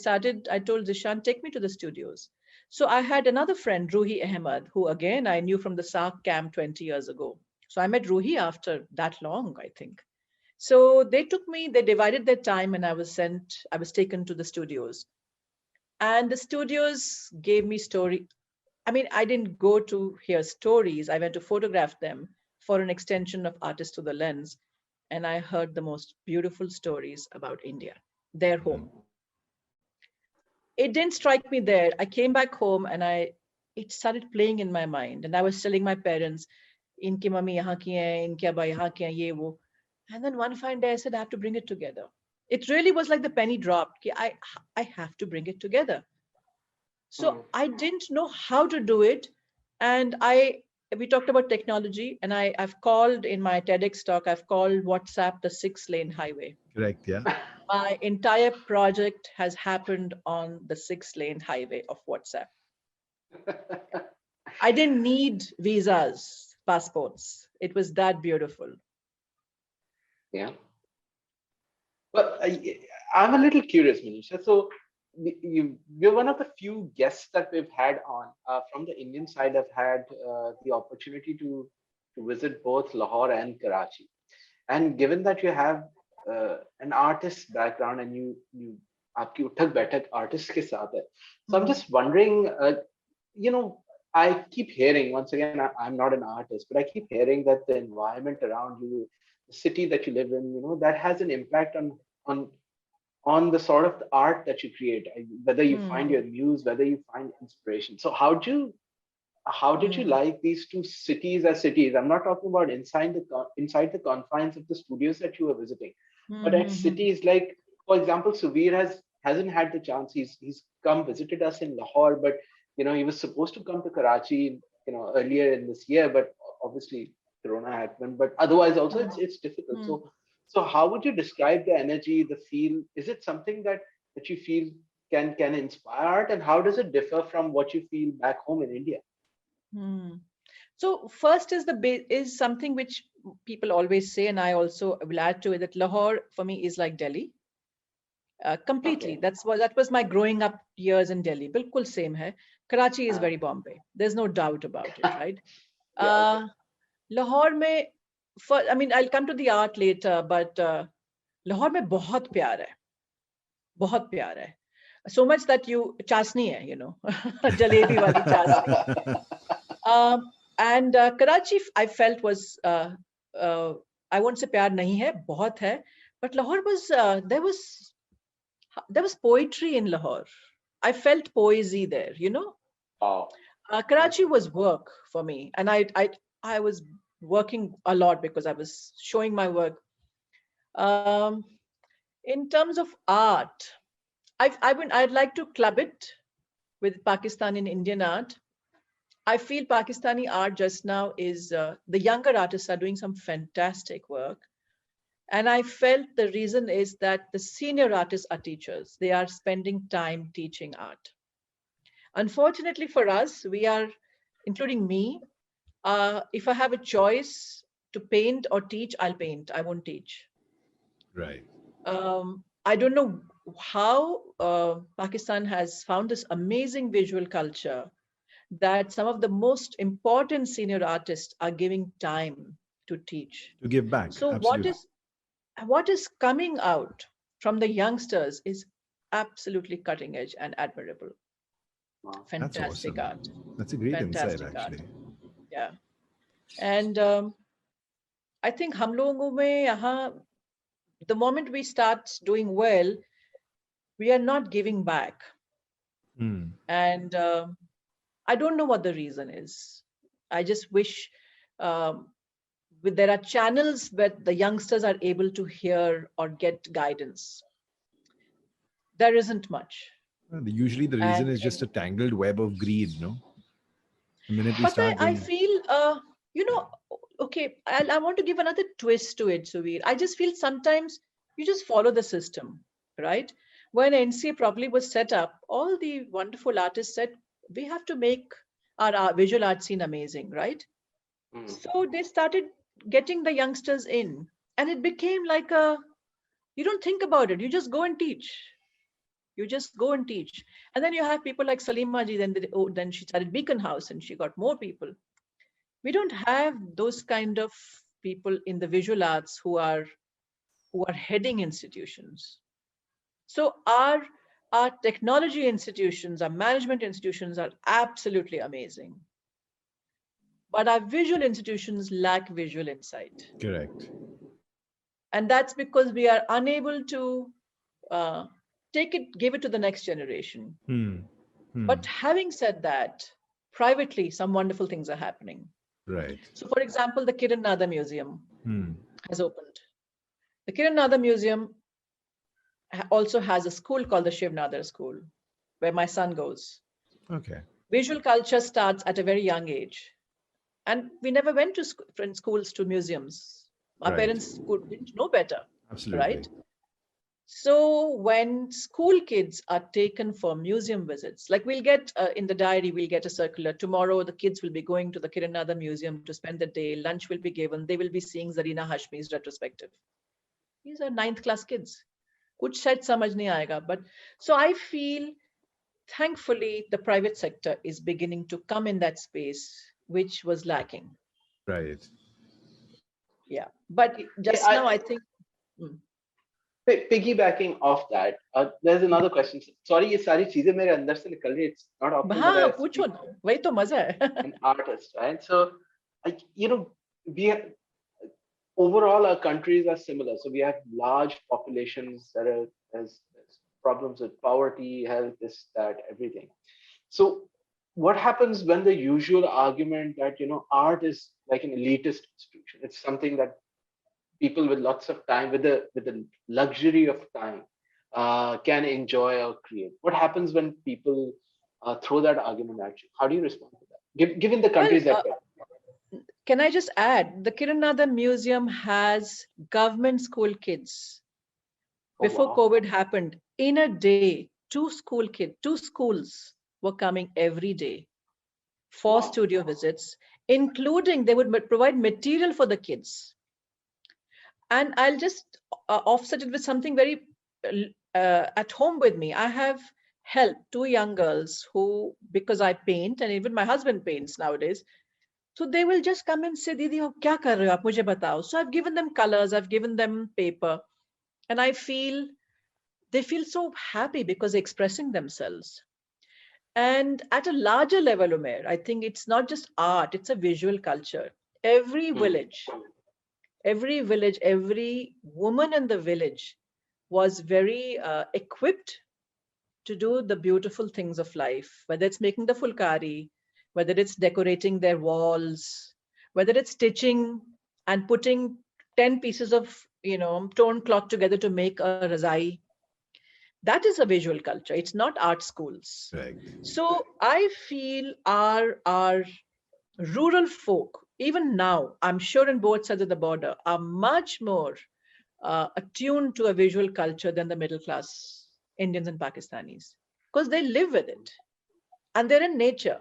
told Zishan, take me to the studios. So I had another friend, Ruhi Ahmed, who again I knew from the SARC camp 20 years ago. So I met Ruhi after that long, I think. So they took me, they divided their time, and I was taken to the studios. And the studios gave me story. I mean, I didn't go to hear stories. I went to photograph them for an extension of Artist to the Lens. And I heard the most beautiful stories about India, their home. It didn't strike me there. I came back home and it started playing in my mind. And I was telling my parents, inki mummy yahan ki hai, inki abba yahan ki hai, ye wo. And then one fine day I said, I have to bring it together. It really was like the penny dropped. I have to bring it together. So I didn't know how to do it. And we talked about technology, and I've called in my TEDx talk, I've called WhatsApp the 6-lane highway. Correct. Yeah. My entire project has happened on the 6-lane highway of WhatsApp. I didn't need visas, passports. It was that beautiful. Yeah. But I'm a little curious, Manisha. So you're one of the few guests that we've had on from the Indian side. I've had the opportunity to visit both Lahore and Karachi. And given that you have an artist's background and you आपकी उठक बैठक artist के साथ है. So I'm Hmm. just wondering, I keep hearing, once again, I'm not an artist, but I keep hearing that the environment around you, the city that you live in, that has an impact on on the sort of art that you create, whether you find Hmm. your muse, whether you find inspiration. So how did you Hmm. like these two cities as cities? I'm not talking about inside the confines of the studios that you were visiting, but at Hmm. cities like, for example, Suveer hasn't had the chance. He's come visited us in Lahore, but he was supposed to come to Karachi, earlier in this year, but obviously Corona happened. But otherwise, also it's difficult. Hmm. So how would you describe the energy, the feel? Is it something that you feel can inspire art, and how does it differ from what you feel back home in India? Hmm. So first is is something which people always say, and I also will add to it, that Lahore for me is like Delhi. Completely. Okay. That was my growing up years in Delhi. Bilkul same hai. Karachi is Uh, very Bombay. There's no doubt about it, right? yeah. Okay. Uh, Lahore में, I mean, I'll come to the art later, but Lahore में बहुत प्यार है, बहुत प्यार है. So much that चाशनी है, जलेबी वाली चाशनी. And Karachi, I felt was, I won't say प्यार नहीं है, बहुत है, but Lahore was, there was poetry in Lahore. I felt poesy there, Wow. Karachi Okay. was work for me, and I was working a lot because I was showing my work. Um, in terms of art, I'd like to club it with Pakistani and Indian art. I feel Pakistani art just now is the younger artists are doing some fantastic work. And I felt the reason is that the senior artists are teachers. They are spending time teaching art. Unfortunately for us, we are, including me, if I have a choice to paint or teach, I'll paint. I won't teach. Right. I don't know how Pakistan has found this amazing visual culture that some of the most important senior artists are giving time to teach. To give back. So Absolutely. what is coming out from the youngsters is absolutely cutting edge and admirable. Wow. That's Fantastic awesome. art. That's a great insight, Fantastic art. actually. Yeah. And I think हम लोगों में यहाँ, the moment we start doing well, we are not giving back. Hmm. And I don't know what the reason is. I just wish um, there are channels where the youngsters are able to hear or get guidance. There isn't much. Well, usually the reason is just a tangled web of greed, no? The minute we But start I going, feel, you know, okay, I want to give another twist to it, Suveer. I just feel sometimes you just follow the system, right? When NCA probably was set up, all the wonderful artists said, we have to make our visual art scene amazing, right? Mm. So they started getting the youngsters in, and it became like you don't think about it, you just go and teach. You just go and teach. And then you have people like Salima ji, then she started Beacon House and she got more people. We don't have those kind of people in the visual arts who are heading institutions. So our technology institutions, our management institutions are absolutely amazing. But our visual institutions lack visual insight. correct. And that's because we are unable to uh, give it to the next generation. Hmm. Hmm. But having said that, privately, some wonderful things are happening. Right. So, for example, the Kiran Nada Museum Hmm. has opened. The Kiran Nada Museum also has a school called the Shiv Nadar School, where my son goes. Okay. Visual culture starts at a very young age. And we never went to from schools to museums. Our Right. parents didn't know better, Absolutely. right? So when school kids are taken for museum visits, like we'll get in the diary, we'll get a circular. Tomorrow, the kids will be going to the Kiranada Museum to spend the day. Lunch will be given. They will be seeing Zarina Hashmi's retrospective. These are ninth class kids. Kuch shed samajh nahi aayega. But so I feel, thankfully, the private sector is beginning to come in that space, which was lacking. Right. Yeah. But Yeah, just now, I think. Hmm. Piggybacking off that, there's another question. Sorry, ये सारी चीजें मेरे अंदर से निकल रही. It's not often that हाँ, I पूछो speak ना, वही तो मजा है. an artist, right? So, like, we overall our countries are similar. So we have large populations that has problems with poverty, health, this, that, everything. So what happens when the usual argument that art is like an elitist institution? It's something that people with lots of time, with the luxury of time, can enjoy or create. What happens when people throw that argument at you? How do you respond to that? Given the Well, countries that can I just add, the Kiranathan Museum has government school kids. oh Before wow, COVID happened, in a day, two schools were coming every day for wow, studio visits, including they would provide material for the kids. And I'll just offset it with something very at home with me. I have helped two young girls who, because I paint and even my husband paints nowadays, so they will just come and say, Didi, aap kya kar rahe ho? Aap mujhe batao. So I've given them colors, I've given them paper, and I feel they feel so happy because they're expressing themselves. And at a larger level, Umair, I think it's not just art, it's a visual culture. Every hmm, village, every woman in the village was very equipped to do the beautiful things of life, whether it's making the fulkari, whether it's decorating their walls, whether it's stitching and putting 10 pieces of torn cloth together to make a razai. That is a visual culture. It's not art schools. Right. So I feel our rural folk, even now, I'm sure in both sides of the border, are much more attuned to a visual culture than the middle class Indians and Pakistanis, because they live with it and they're in nature.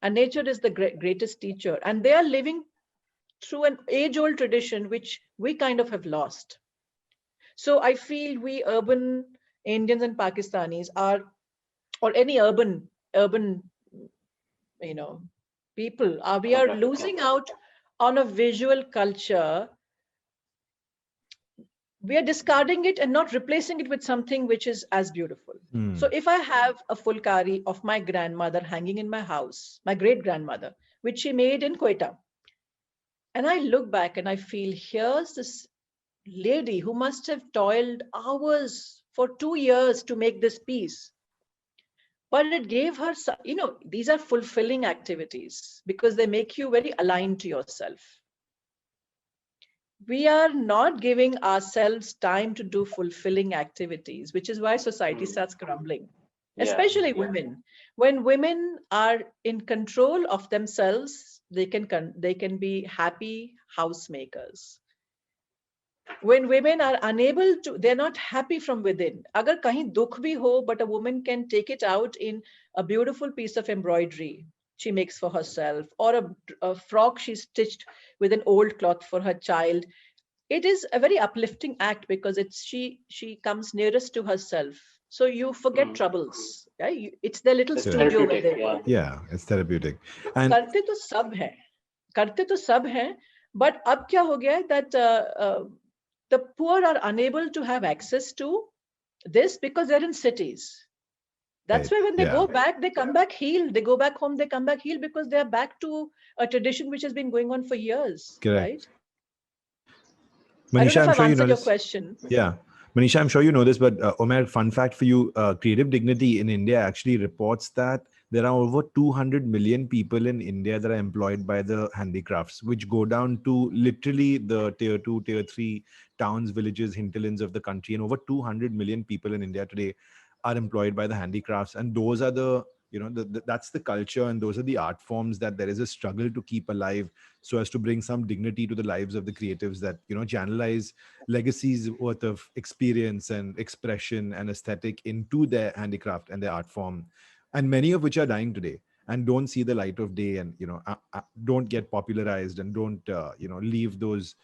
And nature is the greatest teacher. And they are living through an age old tradition, which we kind of have lost. So I feel we urban Indians and Pakistanis are, or any urban, you know, people are, we are demographic, yeah. losing out on a visual culture. We are discarding it and not replacing it with something which is as beautiful. Hmm. So if I have a fulkari of my grandmother hanging in my house, my great grandmother, which she made in Quetta, and I look back and I feel here's this lady who must have toiled hours for 2 years to make this piece, but it gave her, these are fulfilling activities because they make you very aligned to yourself. We are not giving ourselves time to do fulfilling activities, which is why society Hmm. starts crumbling, Yeah, especially women. When women are in control of themselves, they can be happy housemakers. When women are unable to, they're not happy from within. Agar kahin dukh bhi ho, but a woman can take it out in a beautiful piece of embroidery she makes for herself, or a frock she stitched with an old cloth for her child. It is a very uplifting act because it's she comes nearest to herself. So you forget hmm. troubles. Yeah? It's their little It's Correct. studio where therapeutic, they yeah. work. Yeah, it's therapeutic. And करते तो सब हैं, करते तो सब हैं, but अब क्या हो गया है that the poor are unable to have access to this because they're in cities. That's right, why when they yeah, go back, they come back healed. They go back home, they come back healed because they are back to a tradition which has been going on for years, correct. right? I don't know Manisha, if I'm I've sure you know answered your this. question. Yeah. Manisha, I'm sure you know this, but Omer, fun fact for you, Creative Dignity in India actually reports that there are over 200 million people in India that are employed by the handicrafts, which go down to literally the tier 2, tier 3 towns, villages, hinterlands of the country. And over 200 million people in India today are employed by the handicrafts. And those are that's the culture, and those are the art forms that there is a struggle to keep alive so as to bring some dignity to the lives of the creatives that, channelize legacies worth of experience and expression and aesthetic into their handicraft and their art form, and many of which are dying today and don't see the light of day, and don't get popularized, and don't leave those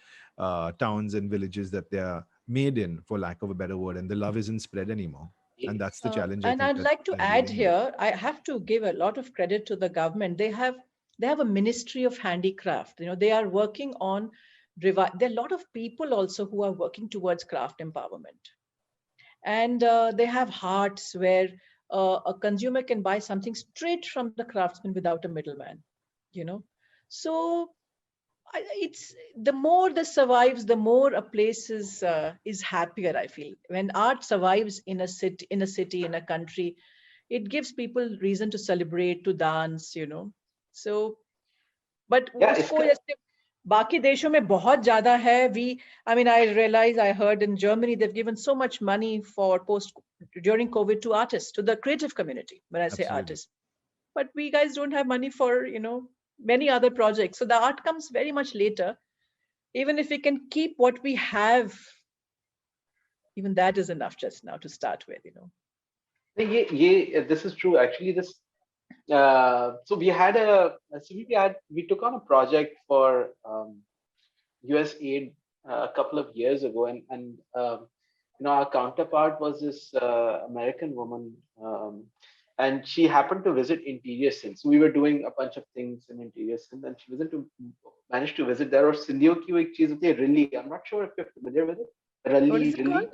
towns and villages that they're made in, for lack of a better word, and the love isn't spread anymore. And that's the challenge I And think I'd that like to they're add dealing with. here, I have to give a lot of credit to the government. They have a ministry of handicraft. They are working on there are a lot of people also who are working towards craft empowerment. And they have hearts where a consumer can buy something straight from the craftsman without a middleman, you know. So it's the more this survives, the more a place is happier. I feel when art survives in a country, it gives people reason to celebrate, to dance, you know. So but Yeah, उसको जैसे बाकी देशों में बहुत ज्यादा है. I mean, I realize, I heard in Germany they've given so much money for during COVID to artists, to the creative community. When I say Absolutely. artists, but we guys don't have money for, you know, many other projects. So the art comes very much later. Even if we can keep what we have, even that is enough just now to start with, you know. This is true. Actually, so we took on a project for US aid a couple of years ago, and our counterpart was this American woman, and she happened to visit Interior Sindh. So we were doing a bunch of things in Interior Sindh, and she managed to visit there. Or Sindhiyo ki wo ek cheez hoti hai, Rilli. I'm not sure if you're familiar with it. What is it Rilli. called?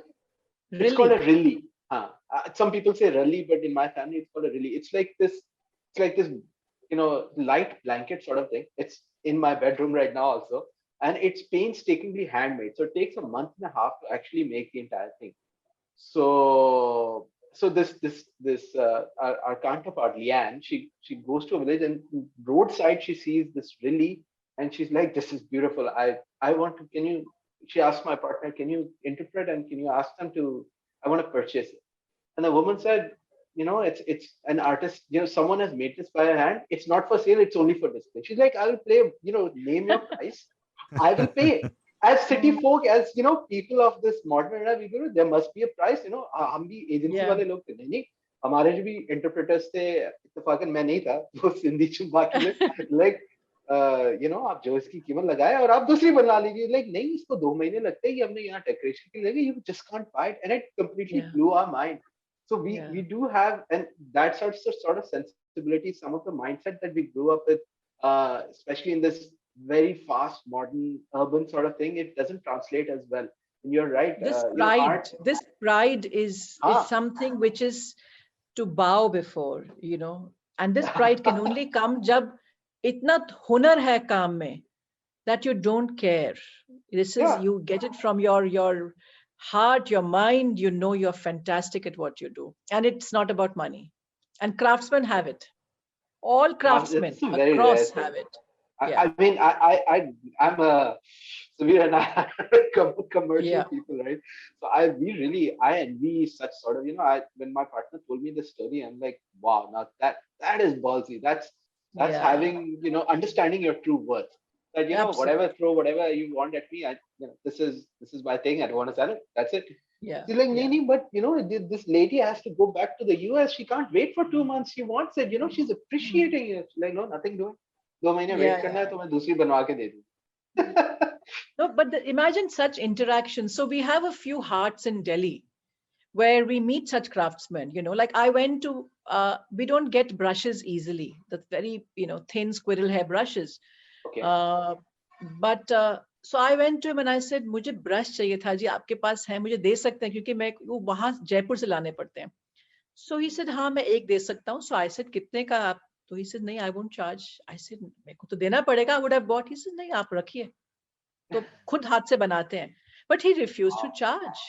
It's called a Really? Rilli. Some people say Ralli, but in my family it's called a Rilli. It's like this, light blanket sort of thing. It's in my bedroom right now also, and it's painstakingly handmade. So it takes a month and a half to actually make the entire thing. So our counterpart Leanne, she goes to a village, and roadside she sees this Rilli, and she's like, "This is beautiful. I want to. Can you?" She asked my partner, "Can you interpret and can you ask them to? I want to purchase it." And the woman said, it's an artist, someone has made this by hand. It's not for sale, it's only for display. She's like, I will pay, name your price. I will pay. As city folk, as people of this modern era, there must be a price, हम भी agency Yeah. वाले लोग थे नहीं हमारे जो भी interpreters थे इत्तेफाकन मैं नहीं था वो सिंधी चुम्बा के लिए like आप जो इसकी कीमत लगाए और आप दूसरी बनवा लीजिए like नहीं इसको 2 महीने लगते हैं ये हमने यहाँ डेकोरेशन के लिए लगे you just can't buy it, and it completely Yeah. blew our mind. So Yeah. we do have, and that sort of sensibility, some of the mindset that we grew up with, especially in this very fast modern urban sort of thing, it doesn't translate as well. And you're right. This pride is something which is to bow before, you know. And this pride can only come जब इतना हुनर है काम में that you don't care. This is you get it from your heart, your mind. You know you're fantastic at what you do, and it's not about money. And craftsmen have it. All craftsmen across have it. I mean, I'm a Suveer and I are commercial people, right? So I envy such sort of, when my partner told me this story, I'm like, wow, now that is ballsy. That's having, understanding your true worth. That whatever you want at me, this is my thing. I don't want to sell it. That's it. Yeah. She's like, Nini, but this lady has to go back to the US. She can't wait for 2 months. She wants it. She's appreciating it. Like, no, nothing doing. 2 महीने wait करना है तो मैं दूसरी बनवा के दे दूँ. No, but imagine such interactions. So we have a few hearts in Delhi where we meet such craftsmen, like I went to, we don't get brushes easily. The very, thin squirrel hair brushes. Okay. But so I went to him and I said, मुझे brush चाहिए था जी, आपके पास है, मुझे दे सकते हैं क्योंकि मैं वो वहां जयपुर से लाने पड़ते हैं. So he said, हाँ मैं एक दे सकता हूँ. So I said, कितने का आप? So he said, नहीं, I won't charge. I said, मेरे को तो देना पड़ेगा. I would have bought. He said, नहीं, आप रखिए. तो खुद हाथ से बनाते हैं. But he refused to charge.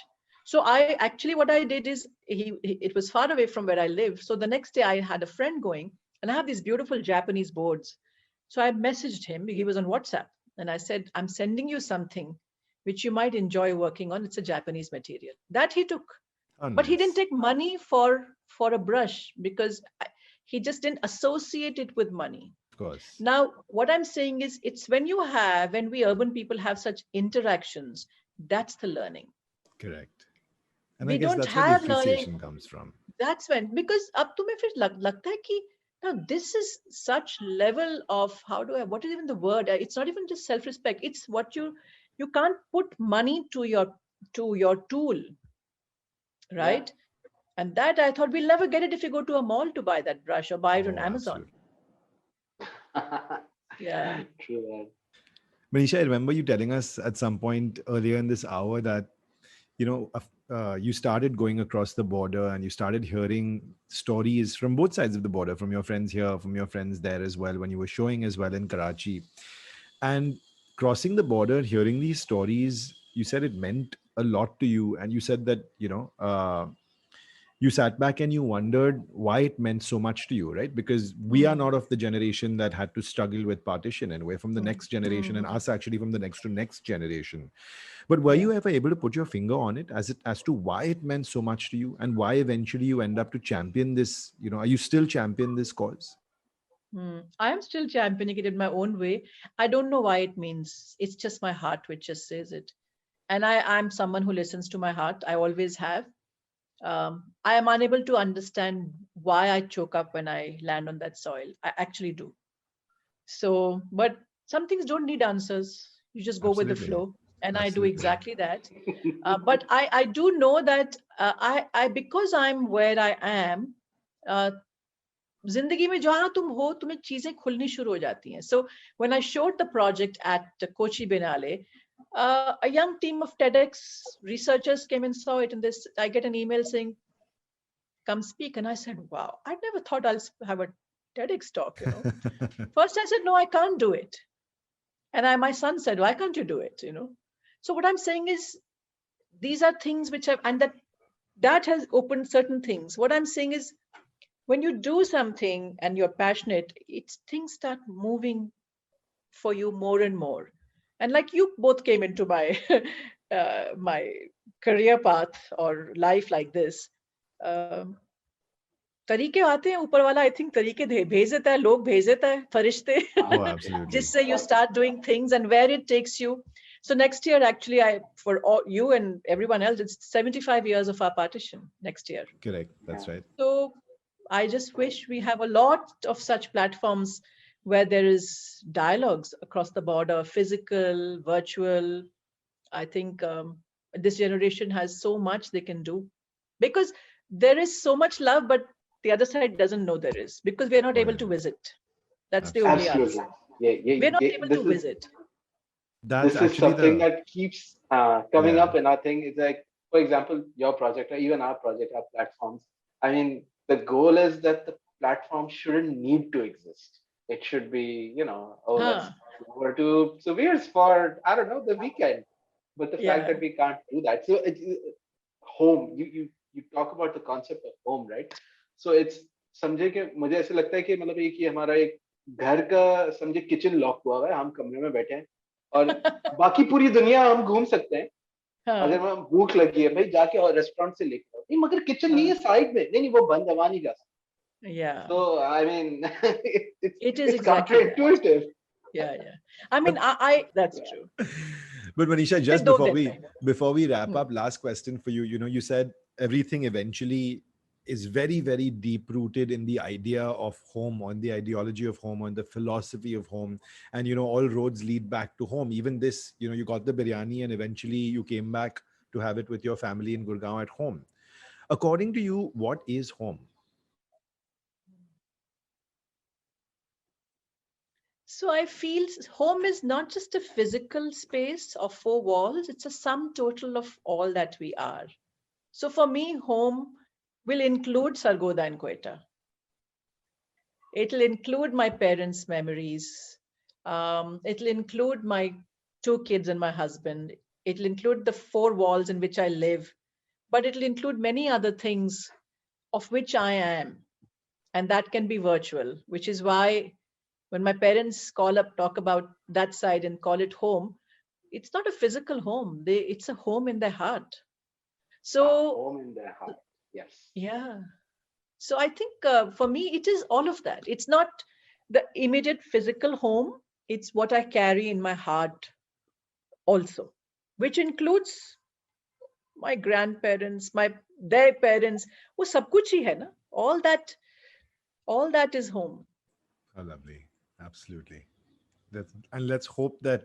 So what I did is, it was far away from where I live. So the next day I had a friend going, and I have these beautiful Japanese boards. So I messaged him. He was on WhatsApp, and I said, I'm sending you something which you might enjoy working on. It's a Japanese material. That he took. Oh, but he nice. didn't take money for a brush because he just didn't associate it with money. Of course. Now, what I'm saying is, it's when we urban people have such interactions, that's the learning. Correct. And We I guess don't that's where have the appreciation learning. comes from. That's when, because अब तुम्हें फिर लगता है कि now this is such level of, what is even the word? It's not even just self-respect. It's what you can't put money to your tool, right? Yeah. And that I thought we'll never get it if you go to a mall to buy that brush or buy it on Amazon. Yeah. True. Manisha, I remember you telling us at some point earlier in this hour that you started going across the border and you started hearing stories from both sides of the border, from your friends here, from your friends there as well, when you were showing as well in Karachi. And crossing the border, hearing these stories, you said it meant a lot to you. And you said that, you sat back and you wondered why it meant so much to you, right? Because we are not of the generation that had to struggle with partition, and we're from the next generation, and us actually from the next to next generation. But were you ever able to put your finger on it as to why it meant so much to you, and why eventually you end up to champion this? Are you still champion this cause? I am still championing it in my own way. I don't know why it means. It's just my heart which just says it. And I'm someone who listens to my heart. I always have. I am unable to understand why I choke up when I land on that soil. I actually do. So, but some things don't need answers. You just go with the Absolutely. flow. And I do Absolutely. exactly that. But I do know that because I'm where I am, uh, जिंदगी में जहां तुम हो तुम्हें चीजें खुलनी शुरू हो जाती हैं. So when I showed the project at Kochi Biennale, a young team of TEDx researchers came and saw it, and this I get an email saying, "Come speak," and I said, "Wow, I never thought I'll have a TEDx talk." First I said, "No, I can't do it," and my son said, "Why can't you do it?" So what I'm saying is, these are things which have, and that has opened certain things. What I'm saying is, when you do something and you're passionate, things start moving for you more and more. And like you both came into my my career path or life like this. um, तरीके आते हैं ऊपर वाला. I think तरीके भेज देता है, लोग भेज देता है, फरिश्ते. Oh, absolutely. जिससे you start doing things and where it takes you. So next year, actually, for all you and everyone else, it's 75 years of our partition next year. Correct. That's right. So I just wish we have a lot of such platforms where there is dialogues across the border, physical, virtual. I think this generation has so much they can do, because there is so much love, but the other side doesn't know there is, because we're not Oh, able yeah. to visit. That's the only Absolutely. answer. Yeah. We're not able This to is visit. That's something actually that keeps coming Yeah. up, and I think it's like, for example, your project or even our project, our platforms. I mean, the goal is that the platform shouldn't need to exist. It should be, oh, let's Huh. go over to Suveer's for, I don't know, the weekend. But the fact Yeah. that we can't do that, so home. You talk about the concept of home, right? So it's, समझे कि मुझे ऐसे लगता है कि मतलब ये कि हमारा एक घर का, समझे किचन लॉक हुआ हुआ है, हम कमरे में बैठे हैं और बाकी पूरी दुनिया हम घूम सकते हैं. अगर Huh. मैं भूख लगी है भाई, जाके और रेस्टोरेंट से लेकर आओ. नहीं, मगर किचन नहीं है साइड में. नहीं नहीं, वो बंद हवा नहीं जा सकता. Yeah. So I mean, It is it's exactly that. counterintuitive. Yeah. I mean, I that's Yeah. true. But Manisha, They just don't get me. before we wrap up, last question for you. You said everything eventually is very, very deep rooted in the idea of home, on the ideology of home, on the philosophy of home, and all roads lead back to home. Even this, you got the biryani, and eventually you came back to have it with your family in Gurgaon at home. According to you, what is home? So I feel home is not just a physical space of four walls, it's a sum total of all that we are. So for me, home will include Sargoda and Quetta. It'll include my parents' memories. It'll include my two kids and my husband. It'll include the four walls in which I live, but it'll include many other things of which I am. And that can be virtual, which is why when my parents talk about that side and call it home, it's not a physical home. It's a home in their heart. So, Home in their heart. Yes. yeah. So I think for me, it is all of that. It's not the immediate physical home. It's what I carry in my heart also, which includes my grandparents, their parents. वो सब कुछ ही है ना? All that is home. Oh, lovely. Absolutely. And let's hope that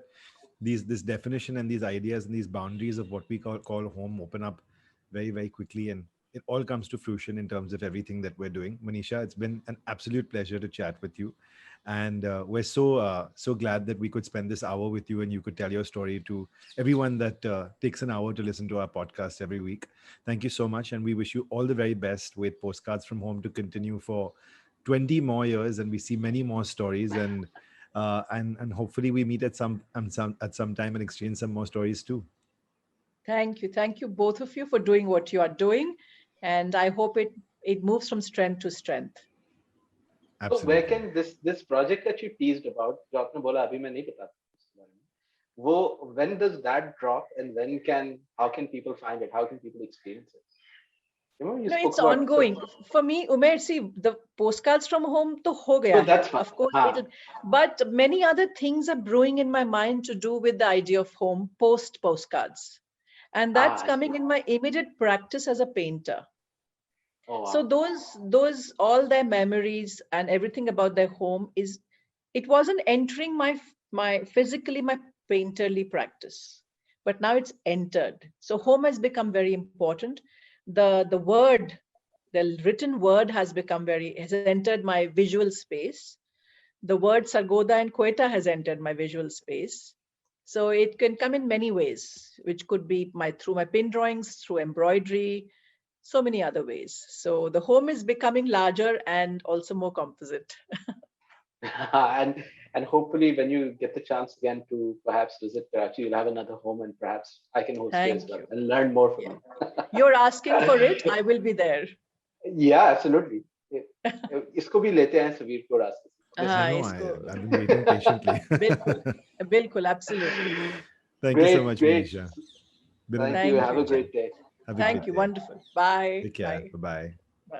this definition and these ideas and these boundaries of what we call home open up very, very quickly, and it all comes to fruition in terms of everything that we're doing. Manisha, it's been an absolute pleasure to chat with you. And we're so glad that we could spend this hour with you and you could tell your story to everyone that takes an hour to listen to our podcast every week. Thank you so much. And we wish you all the very best with Postcards from Home to continue for 20 more years, and we see many more stories, and hopefully we meet at some time and exchange some more stories too. Thank you, both of you, for doing what you are doing, and I hope it moves from strength to strength. So where Absolutely. can this project that you teased about, जो आपने बोला अभी मैं नहीं बता उसके बारे में, वो when does that drop, and how can people find it? How can people experience it? Remember you No, spoke it's about ongoing. For me, Umair, see, the Postcards from Home to ho gaya So that's hai. fine. Of course, Haan. but many other things are brewing in my mind to do with the idea of home post postcards. And that's I coming see. in my immediate practice as a painter. Oh, wow. So those all their memories and everything about their home it wasn't entering my physically my painterly practice, but now it's entered. So home has become very important. The word, the written word has entered my visual space. The word Sargodha and Quetta has entered my visual space. So it can come in many ways, which could be through my pin drawings, through embroidery, so many other ways. So the home is becoming larger and also more composite. and hopefully when you get the chance again to perhaps visit Karachi, you'll have another home, and perhaps I can host you as Thank well you. and learn more from Yeah. you. You're asking for it. I will be there. Yeah, absolutely. इसको भी लेते हैं Suveer को रास्ते से. I know. I've been waiting patiently. Bilkul, absolutely. Thank you so Great, much, great. Manisha. Been an Thank you. absolute Have a pleasure. great day. Have a Thank good you. day. Wonderful. Bye. Take care. Bye-bye. Bye.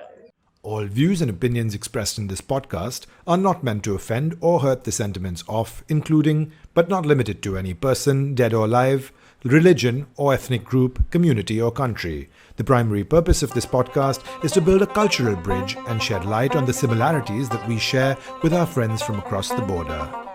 All views and opinions expressed in this podcast are not meant to offend or hurt the sentiments of, including, but not limited to, any person, dead or alive, religion or ethnic group, community or country. The primary purpose of this podcast is to build a cultural bridge and shed light on the similarities that we share with our friends from across the border.